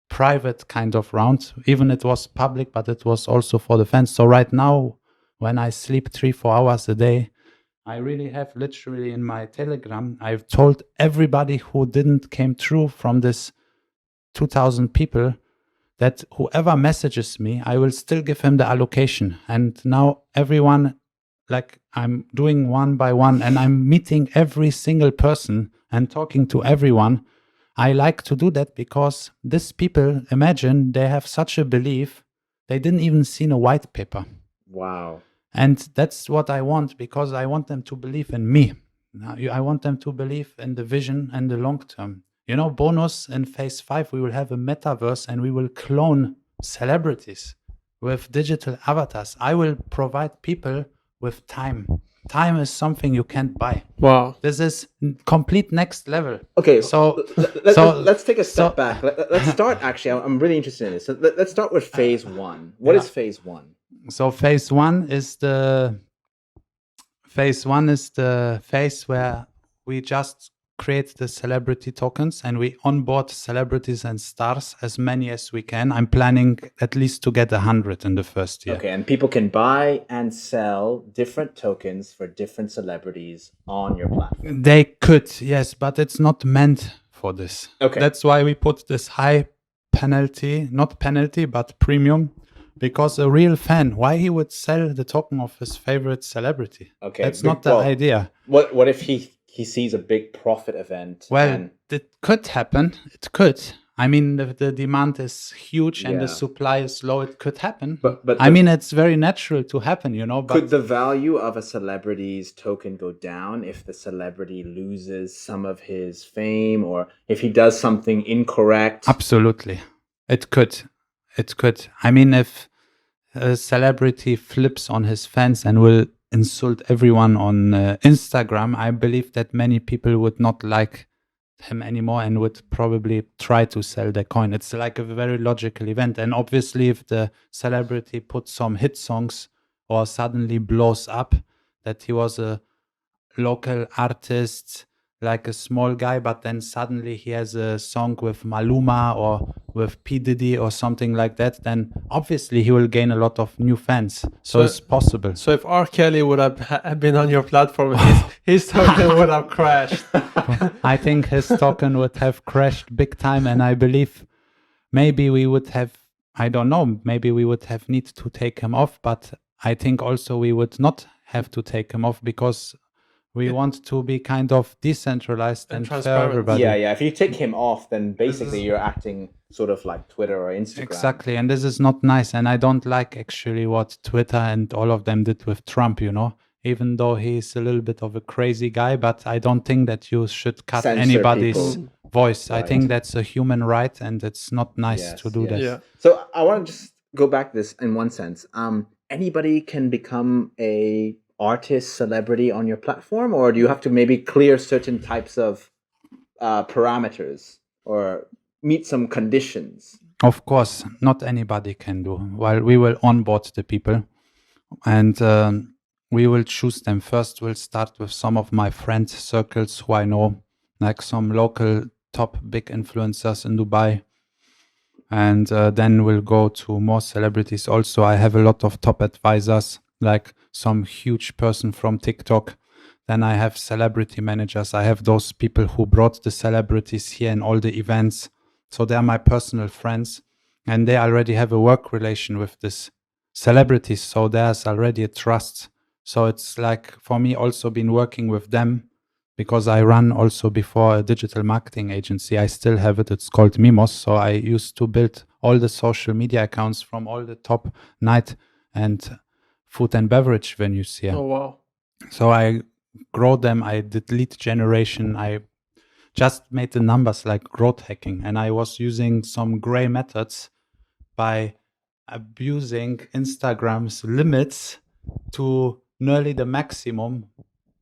private kind of round. Even it was public, but it was also for the fans. So right now, when I sleep 3-4 hours a day, I really have literally in my Telegram, I've told everybody who didn't came through from this 2,000 people that whoever messages me, I will still give him the allocation. And now everyone, like I'm doing one by one, and I'm meeting every single person and talking to everyone. I like to do that because these people, imagine they have such a belief, they didn't even see a white paper. Wow. And that's what I want, because I want them to believe in me. Now, I want them to believe in the vision and the long term. Bonus in phase 5, we will have a metaverse and we will clone celebrities with digital avatars. I will provide people with time. Time is something you can't buy. Wow. This is complete next level. Okay, so let's take a step back. Let's start, actually, I'm really interested in this. So let's start with phase 1. What is phase 1? So phase 1 is the phase where we just create the celebrity tokens and we onboard celebrities and stars, as many as we can. I'm planning at least to get 100 in the first year. Okay, and people can buy and sell different tokens for different celebrities on your platform. They could, yes, but it's not meant for this. Okay. That's why we put this high penalty, not penalty, but premium, because a real fan, why he would sell the token of his favorite celebrity? Okay. That's not the idea. What if he sees a big profit event? Well, it could happen. It could. I mean, the demand is huge and the supply is low. It could happen. But I mean, it's very natural to happen, But could the value of a celebrity's token go down if the celebrity loses some of his fame, or if he does something incorrect? Absolutely. It could. I mean, if a celebrity flips on his fans and will insult everyone on Instagram, I believe that many people would not like him anymore and would probably try to sell their coin. It's like a very logical event. And obviously, if the celebrity puts some hit songs or suddenly blows up, that he was a local artist, like a small guy, but then suddenly he has a song with Maluma or with P. Diddy or something like that, then obviously he will gain a lot of new fans. So it's possible. So if R. Kelly would have been on your platform, his token would have crashed. I think his token would have crashed big time, and I believe maybe we would have, I don't know, maybe we would have need to take him off, but I think also we would not have to take him off because we want to be kind of decentralized and fair transparent. everybody. Yeah. If you take him off, then basically you're acting sort of like Twitter or Instagram. Exactly, and this is not nice. And I don't like actually what Twitter and all of them did with Trump, even though he's a little bit of a crazy guy, but I don't think that you should cut Censor anybody's people. voice. Right. I think that's a human right, and it's not nice to do that. Yeah. So I want to just go back to this in one sense. Anybody can become a artist, celebrity on your platform, or do you have to maybe clear certain types of parameters or meet some conditions? Of course, not anybody can do. Well, we will onboard the people, and we will choose them. First, we'll start with some of my friend circles who I know, like some local top big influencers in Dubai. And then we'll go to more celebrities. Also, I have a lot of top advisors, like some huge person from TikTok. Then I have celebrity managers. I have those people who brought the celebrities here in all the events. So they are my personal friends, and they already have a work relation with this celebrities. So there's already a trust. So it's like for me also been working with them, because I run also before a digital marketing agency. I still have it. It's called Mimos. So I used to build all the social media accounts from all the top night and food and beverage venues here. Oh, wow. So I grow them. I did lead generation. I just made the numbers like growth hacking. And I was using some gray methods by abusing Instagram's limits to nearly the maximum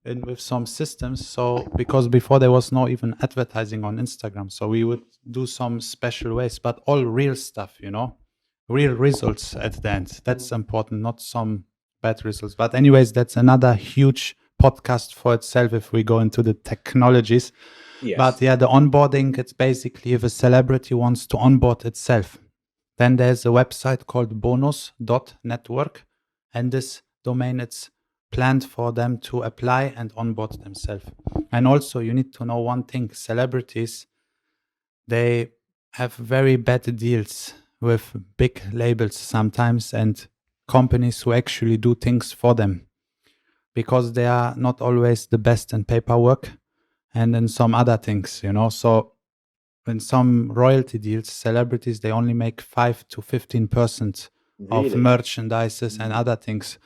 with some systems. So because before there was no even advertising on Instagram, so we would do some special ways, but all real stuff, real results at the end. That's important, not some bad results. But anyways, that's another huge podcast for itself if we go into the technologies. Yes. But yeah, the onboarding, it's basically if a celebrity wants to onboard itself, then there's a website called bonus.network, and this domain, it's planned for them to apply and onboard themselves. And also you need to know one thing: celebrities, they have very bad deals with big labels sometimes and companies who actually do things for them, because they are not always the best in paperwork and in some other things, So in some royalty deals, celebrities, they only make 5 to 15% of merchandises and other things.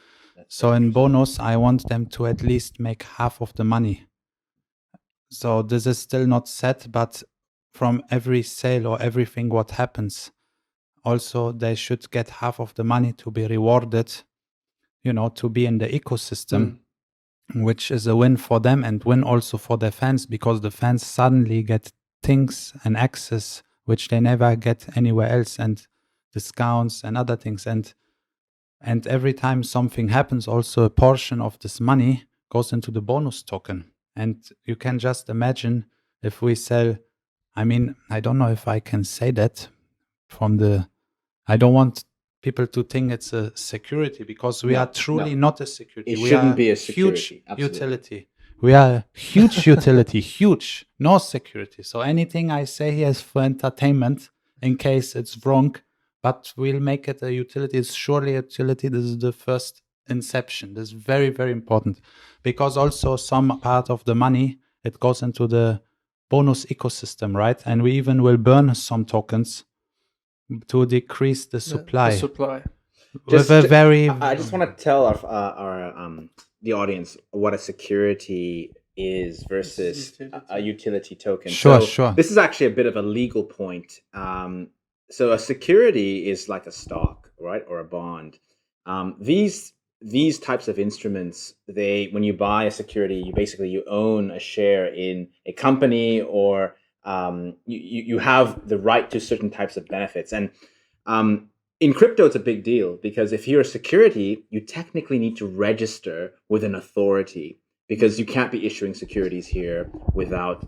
So in Bonus, I want them to at least make half of the money. So this is still not set, but from every sale or everything what happens, also they should get half of the money to be rewarded, to be in the ecosystem, which is a win for them and win also for their fans, because the fans suddenly get things and access which they never get anywhere else, and discounts and other things. And every time something happens, also a portion of this money goes into the bonus token. And you can just imagine if we sell, I don't know if I can say that I don't want people to think it's a security, because we are truly not a security. It We shouldn't are be a security. Huge Absolutely. utility. We are a huge utility, huge, no security. So anything I say here is for entertainment in case it's wrong, but we'll make it a utility. It's surely a utility. This is the first inception. This is very, very important, because also some part of the money, it goes into the bonus ecosystem, right? And we even will burn some tokens to decrease the supply. The supply. I just want to tell our the audience what a security is versus a utility token. Sure. This is actually a bit of a legal point. So a security is like a stock, right, or a bond. These types of instruments, when you buy a security, you own a share in a company, or you have the right to certain types of benefits. And in crypto, it's a big deal, because if you're a security, you technically need to register with an authority, because you can't be issuing securities here without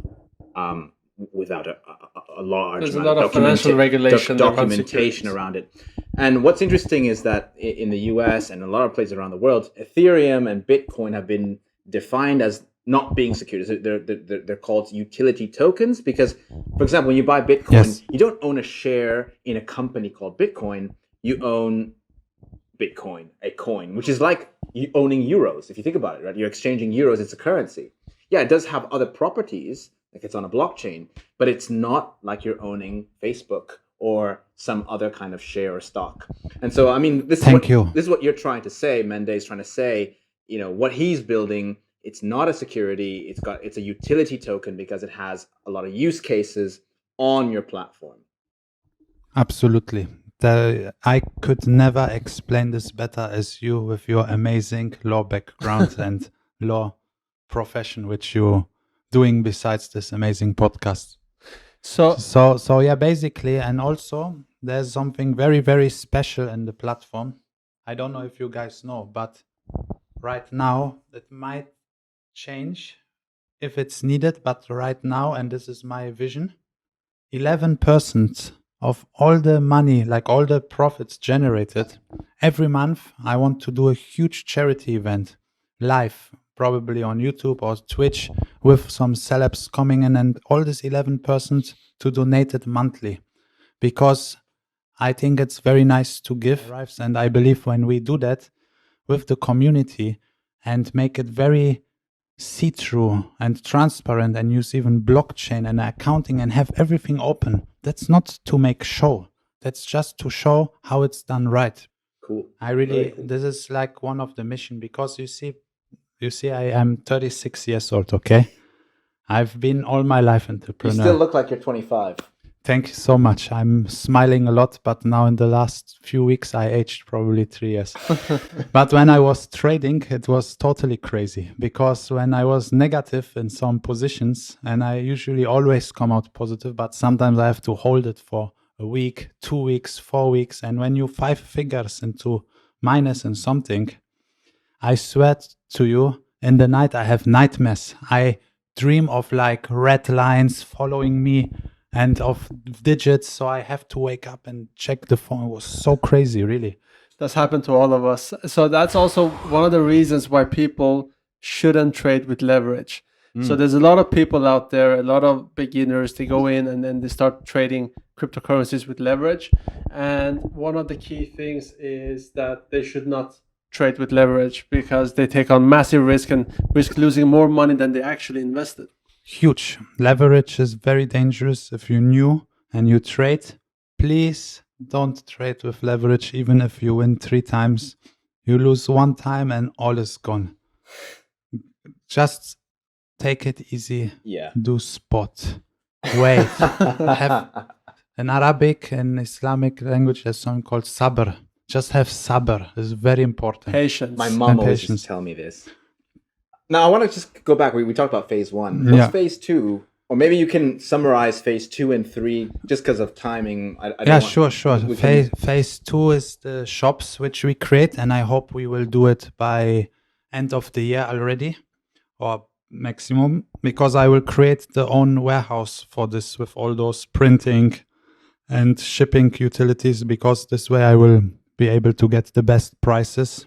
a large There's a amount lot of financial regulation, documentation around it. And what's interesting is that in the US and a lot of places around the world, Ethereum and Bitcoin have been defined as not being securities. They're called utility tokens because, for example, when you buy Bitcoin, you don't own a share in a company called Bitcoin. You own Bitcoin, a coin, which is like you owning euros. If you think about it, right? You're exchanging euros. It's a currency. Yeah, it does have other properties, like it's on a blockchain, but it's not like you're owning Facebook or some other kind of share or stock. And so, I mean, this is what you're trying to say. Mende is trying to say, you know, what he's building, it's not a security. It's a utility token because it has a lot of use cases on your platform. Absolutely. I could never explain this better as you with your amazing law background and law profession, which you're doing besides this amazing podcast. So yeah, basically, and also there's something very, very special in the platform. I don't know if you guys know, but right now it might change if it's needed. But right now, and this is my vision, 11% of all the money, like all the profits generated every month, I want to do a huge charity event live, probably on YouTube or Twitch, with some celebs coming in, and all this 11% to donate it monthly, because I think it's very nice to give, and I believe when we do that with the community and make it very see-through and transparent and use even blockchain and accounting and have everything open, that's not to make show, that's just to show how it's done right. Cool. This is like one of the mission, because you see I am 36 years old, okay? I've been all my life entrepreneur. You still look like you're 25. Thank you so much. I'm smiling a lot, but now in the last few weeks, I aged probably 3 years. But when I was trading, it was totally crazy, because when I was negative in some positions, and I usually always come out positive, but sometimes I have to hold it for a week, 2 weeks, 4 weeks. And when you 5 figures into minus and something, I swear to you, in the night, I have nightmares. I dream of like red lines following me and of digits. So I have to wake up and check the phone. It was so crazy, really. That's happened to all of us. So that's also one of the reasons why people shouldn't trade with leverage. So there's a lot of people out there, a lot of beginners, they go in and then they start trading cryptocurrencies with leverage. And one of the key things is that they should not trade with leverage, because they take on massive risk and risk losing more money than they actually invested. Huge. Leverage is very dangerous. If you're new and you trade, please don't trade with leverage. Even if you win 3 times, you lose 1 time and all is gone. Just take it easy. Yeah. Do spot. Wait. In Arabic and Islamic language, there's something called sabr. Just have sabr. It's very important. Patience. My mom always used to tell me this. Now, I want to just go back. We talked about phase 1. What's phase 2? Or maybe you can summarize phase 2 and 3 just because of timing. Sure. Phase 2 is the shops which we create, and I hope we will do it by end of the year already, or maximum, because I will create the own warehouse for this with all those printing and shipping utilities, because this way I will be able to get the best prices,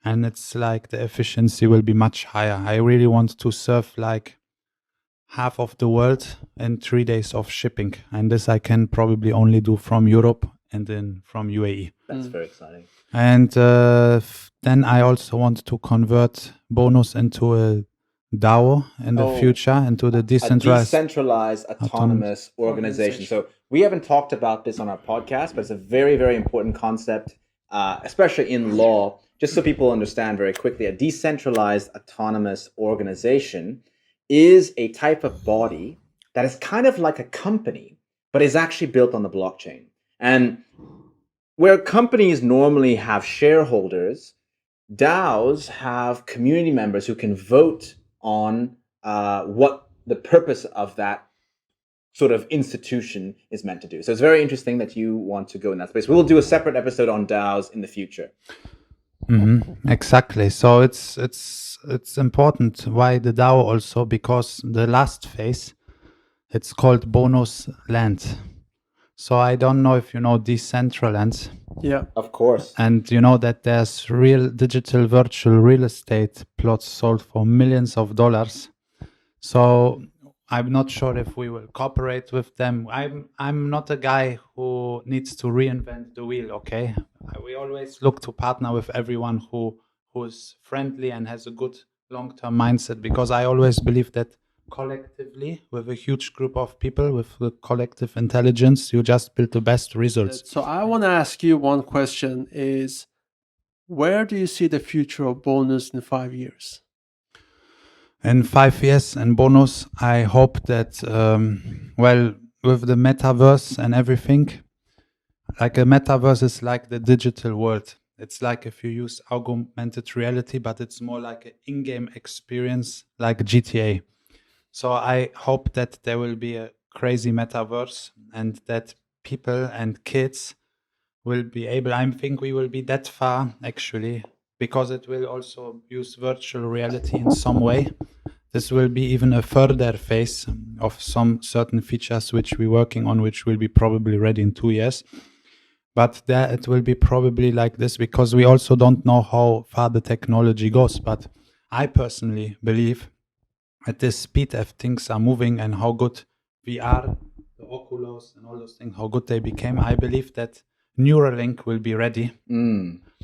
and it's like the efficiency will be much higher. I really want to serve like half of the world in 3 days of shipping, and this I can probably only do from Europe and then from UAE. That's very exciting. And then I also want to convert Bonuz into a DAO in the future, into the decentralized autonomous organization. So we haven't talked about this on our podcast, but it's a very, very important concept, especially in law. Just so people understand very quickly, a decentralized autonomous organization is a type of body that is kind of like a company, but is actually built on the blockchain. And where companies normally have shareholders, DAOs have community members who can vote on what the purpose of that sort of institution is meant to do. So it's very interesting that you want to go in that space. We will do a separate episode on DAOs in the future. Exactly. So it's important. Why the DAO also? Because the last phase, it's called Bonuz Land. So I don't know if you know Decentraland. Yeah. Of course. And you know that there's real digital virtual real estate plots sold for millions of dollars. So I'm not sure if we will cooperate with them. I'm not a guy who needs to reinvent the wheel, okay? We always look to partner with everyone who's friendly and has a good long-term mindset, because I always believe that collectively, with a huge group of people, with the collective intelligence, you just build the best results. So I want to ask you one question is, where do you see the future of Bonus in 5 years? In 5 years in Bonus, I hope that, with the metaverse and everything, like a metaverse is like the digital world. It's like if you use augmented reality, but it's more like an in-game experience like GTA. So I hope that there will be a crazy metaverse and that people and kids will be able, I think we will be that far actually, because it will also use virtual reality in some way. This will be even a further phase of some certain features which we're working on, which will be probably ready in 2 years. But there it will be probably like this, because we also don't know how far the technology goes. But I personally believe at this speed of things are moving and how good VR, the Oculus and all those things, how good they became, I believe that Neuralink will be ready.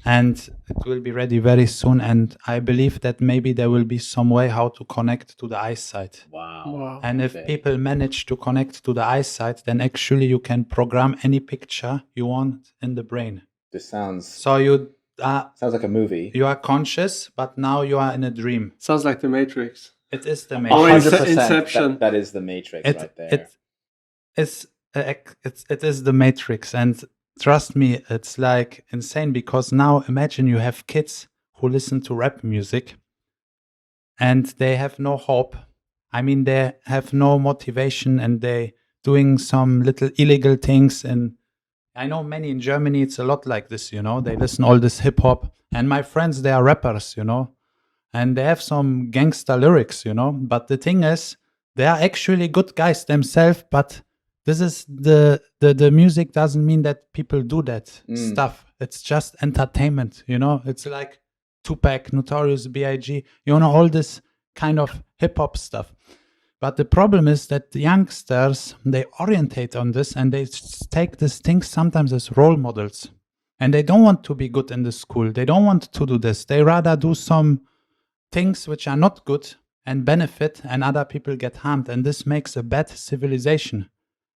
And it will be ready very soon. And I believe that maybe there will be some way how to connect to the eyesight. Wow. And if people manage to connect to the eyesight, then actually you can program any picture you want in the brain. This sounds So sounds like a movie. you are conscious, but now you are in a dream. Sounds like the Matrix. It is the Oh, Matrix. 100%. Inception. That is the Matrix right there. It is the Matrix, and trust me, it's like insane, because now imagine you have kids who listen to rap music and they have no hope. I mean, they have no motivation and they doing some little illegal things. And I know many in Germany, it's a lot like this, you know, they listen all this hip hop, and my friends, they are rappers, you know, and they have some gangster lyrics, you know, but the thing is, they are actually good guys themselves, but this is the music doesn't mean that people do that stuff. It's just entertainment, you know. It's like Tupac, Notorious B.I.G., you know, all this kind of hip-hop stuff. But the problem is that the youngsters, they orientate on this and they take these things sometimes as role models. And they don't want to be good in the school. They don't want to do this. They rather do some things which are not good and benefit, and other people get harmed. And this makes a bad civilization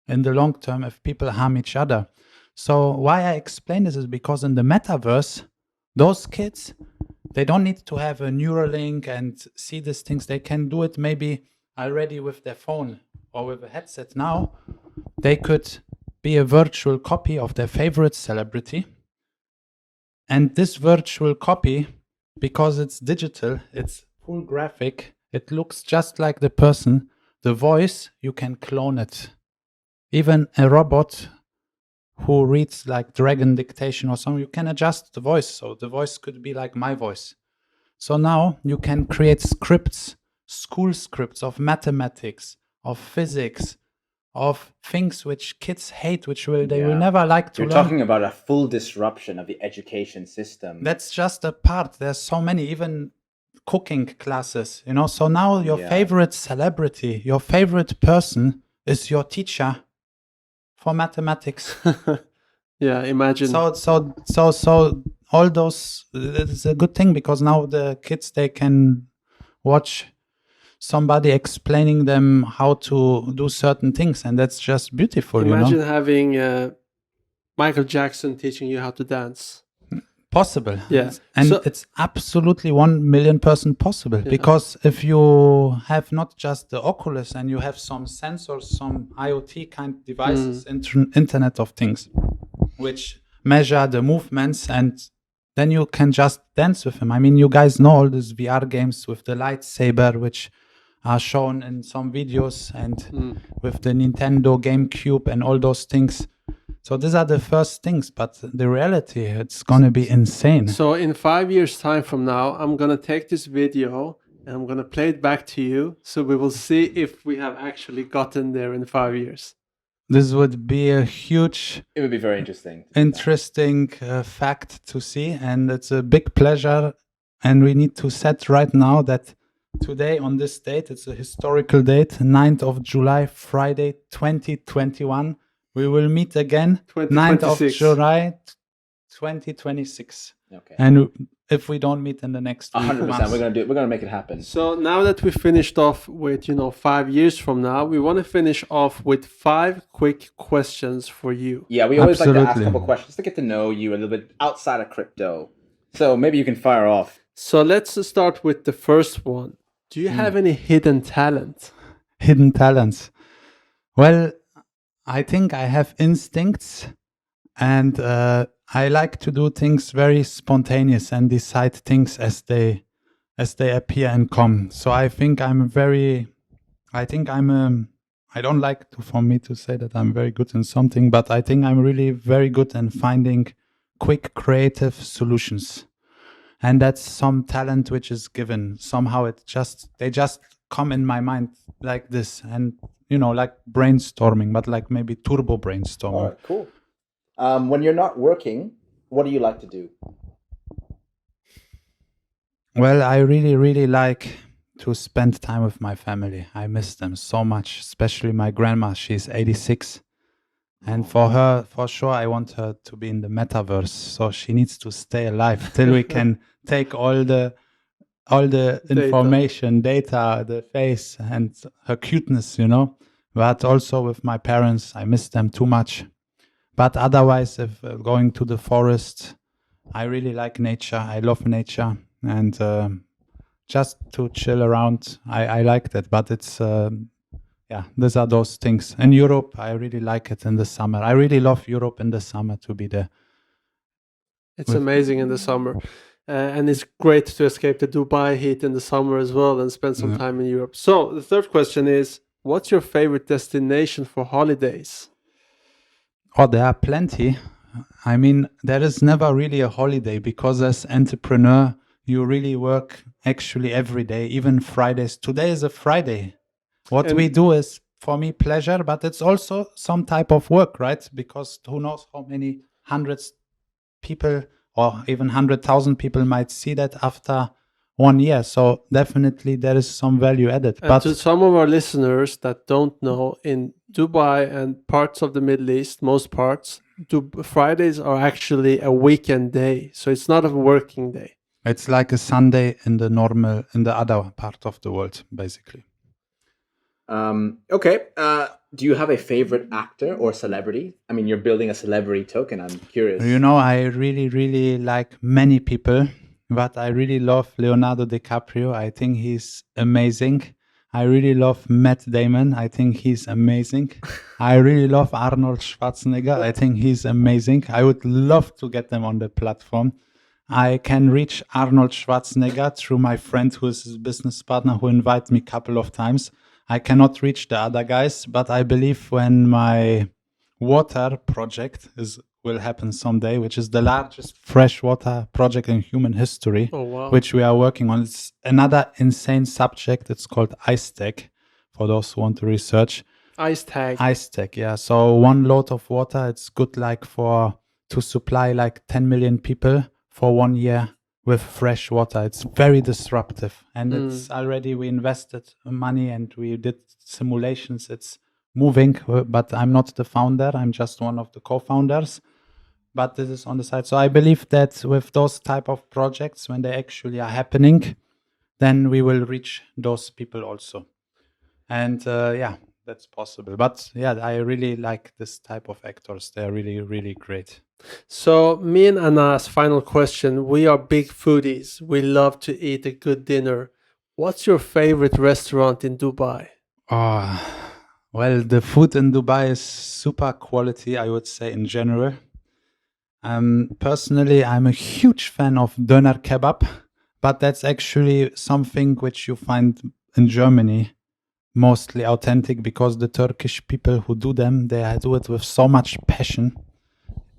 in the long term if people harm each other. So why I explain this is because in the metaverse, those kids, they don't need to have a Neuralink and see these things. They can do it maybe already with their phone or with a headset now. They could be a virtual copy of their favorite celebrity. And this virtual copy, because it's digital, it's full graphic, it looks just like the person. The voice, you can clone it. Even a robot who reads like Dragon Dictation or something, you can adjust the voice. So the voice could be like my voice. So now you can create scripts, school scripts of mathematics, of physics, of things which kids hate, which they will never like to learn. You're talking about a full disruption of the education system. That's just a part. There's so many, even cooking classes, you know. So now your favorite celebrity, your favorite person is your teacher for mathematics. Imagine. So all those, it's a good thing, because now the kids, they can watch somebody explaining them how to do certain things, and that's just beautiful. Imagine having Michael Jackson teaching you how to dance. Possible. Yeah. And it's absolutely 1,000,000% possible, because if you have not just the Oculus and you have some sensors, some IoT kind devices, Internet of Things, which measure the movements, and then you can just dance with them. I mean, you guys know all these VR games with the lightsaber, which are shown in some videos, and with the Nintendo GameCube and all those things. So these are the first things, but the reality, it's going to be insane. So in 5 years' time from now, I'm going to take this video and I'm going to play it back to you. So we will see if we have actually gotten there in 5 years. this would be a huge, It would be very interesting. interesting fact to see, and it's a big pleasure. And we need to set right now that today on this date, it's a historical date, 9th of July, Friday, 2021. We will meet again, 9th of July, 2026. Okay. And if we don't meet in the next 100%, months, we're gonna make it happen. So now that we finished off with 5 years from now, we want to finish off with 5 quick questions for you. Yeah, we always like to ask a Absolutely. couple questions to get to know you a little bit outside of crypto. So maybe you can fire off. So let's start with the first one. Do you have any hidden talent? hidden talents. Well, I think I have instincts, and I like to do things very spontaneous and decide things as they appear and come. So I think I don't like for me to say that I'm very good in something, but I think I'm really very good in finding quick creative solutions. And that's some talent which is given. Somehow they just come in my mind like this, and like brainstorming, but like maybe turbo brainstorming. All right, cool. When you're not working, what do you like to do? Well, I really, really like to spend time with my family. I miss them so much, especially my grandma. She's 86. And for her, for sure, I want her to be in the metaverse. So she needs to stay alive till we can take all the information, data, the face, and her cuteness, But also with my parents, I miss them too much. But otherwise, if going to the forest, I really like nature. I love nature, and just to chill around, I like that. But it's these are those things. In Europe, I really like it in the summer. I really love Europe in the summer to be there. It's amazing in the summer. And it's great to escape the Dubai heat in the summer as well and spend some time in Europe. So the third question is, what's your favorite destination for holidays? Oh, there are plenty. I mean, there is never really a holiday, because as entrepreneur, you really work actually every day, even Fridays. Today is a Friday. What we do is, for me, pleasure, but it's also some type of work, right? Because who knows how many hundreds people or even 100,000 people might see that after 1 year. So definitely there is some value added. And but to some of our listeners that don't know, in Dubai and parts of the Middle East, most parts, Fridays are actually a weekend day. So it's not a working day. It's like a Sunday in the other part of the world, basically. Okay. Do you have a favorite actor or celebrity? I mean, you're building a celebrity token. I'm curious. I really, really like many people, but I really love Leonardo DiCaprio. I think he's amazing. I really love Matt Damon. I think he's amazing. I really love Arnold Schwarzenegger. I think he's amazing. I would love to get them on the platform. I can reach Arnold Schwarzenegger through my friend who is his business partner, who invited me a couple of times. I cannot reach the other guys, but I believe when my water project will happen someday, which is the largest freshwater project in human history, which we are working on. It's another insane subject. It's called Ice Tag, for those who want to research. Ice Tag, yeah. So 1 load of water, it's good to supply like 10 million people for 1 year with fresh water. It's very disruptive, and it's already, we invested money and we did simulations. It's moving, but I'm not the founder. I'm just one of the co-founders, but this is on the side. So I believe that with those type of projects, when they actually are happening, then we will reach those people also. And that's possible. But I really like this type of actors. They're really, really great. So me and Anas, final question. We are big foodies. We love to eat a good dinner. What's your favorite restaurant in Dubai? Well, the food in Dubai is super quality, I would say, in general. Personally, I'm a huge fan of doner kebab, but that's actually something which you find in Germany mostly authentic, because the Turkish people who do them, they do it with so much passion.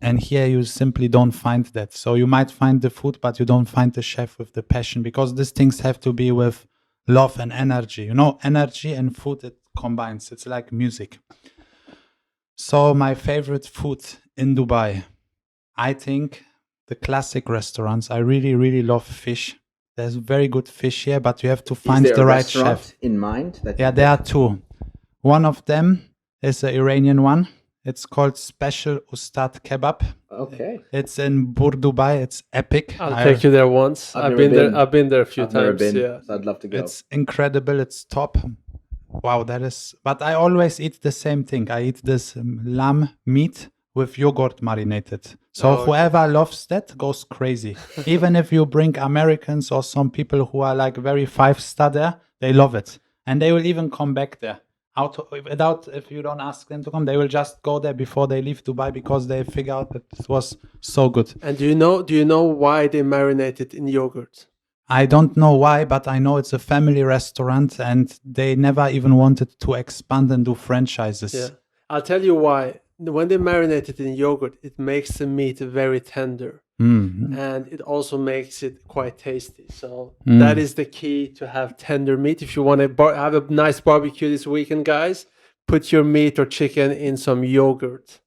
And here you simply don't find that. So you might find the food, but you don't find the chef with the passion, because these things have to be with love and energy. Energy and food, it combines. It's like music. So my favorite food in Dubai, I think the classic restaurants. I really, really love fish. There's very good fish here, but you have to find the right chef. In mind? There are two. One of them is an Iranian one. It's called Special Ustad Kebab. Okay. It's in Bur Dubai. It's epic. I'll take you there once. I've been there a few times. Yeah. So I'd love to go. It's incredible. It's top. Wow, that is. But I always eat the same thing. I eat this lamb meat with yogurt marinated. So whoever loves that goes crazy. Even if you bring Americans or some people who are like very 5-star there, they love it. And they will even come back there. If you don't ask them to come, they will just go there before they leave Dubai because they figure out that it was so good. And do you know why they marinate it in yogurt? I don't know why, but I know it's a family restaurant and they never even wanted to expand and do franchises. Yeah, I'll tell you why. When they marinate it in yogurt, it makes the meat very tender. And it also makes it quite tasty. So that is the key to have tender meat. If you want to have a nice barbecue this weekend, guys, put your meat or chicken in some yogurt.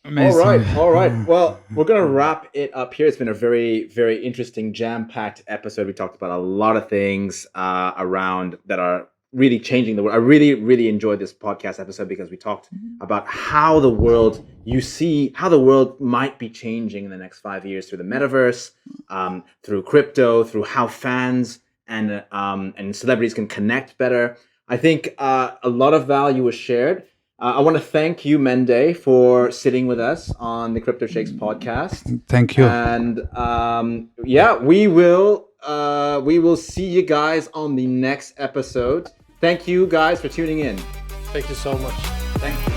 Amazing. All right. Well, we're going to wrap it up here. It's been a very, very interesting, jam-packed episode. We talked about a lot of things around that are really changing the world. I really, really enjoyed this podcast episode because we talked about how the world might be changing in the next 5 years through the metaverse, through crypto, through how fans and celebrities can connect better. I think a lot of value was shared. I want to thank you, Mende, for sitting with us on the Crypto Sheikhs podcast. Thank you. And we will see you guys on the next episode. Thank you guys for tuning in. Thank you so much. Thank you.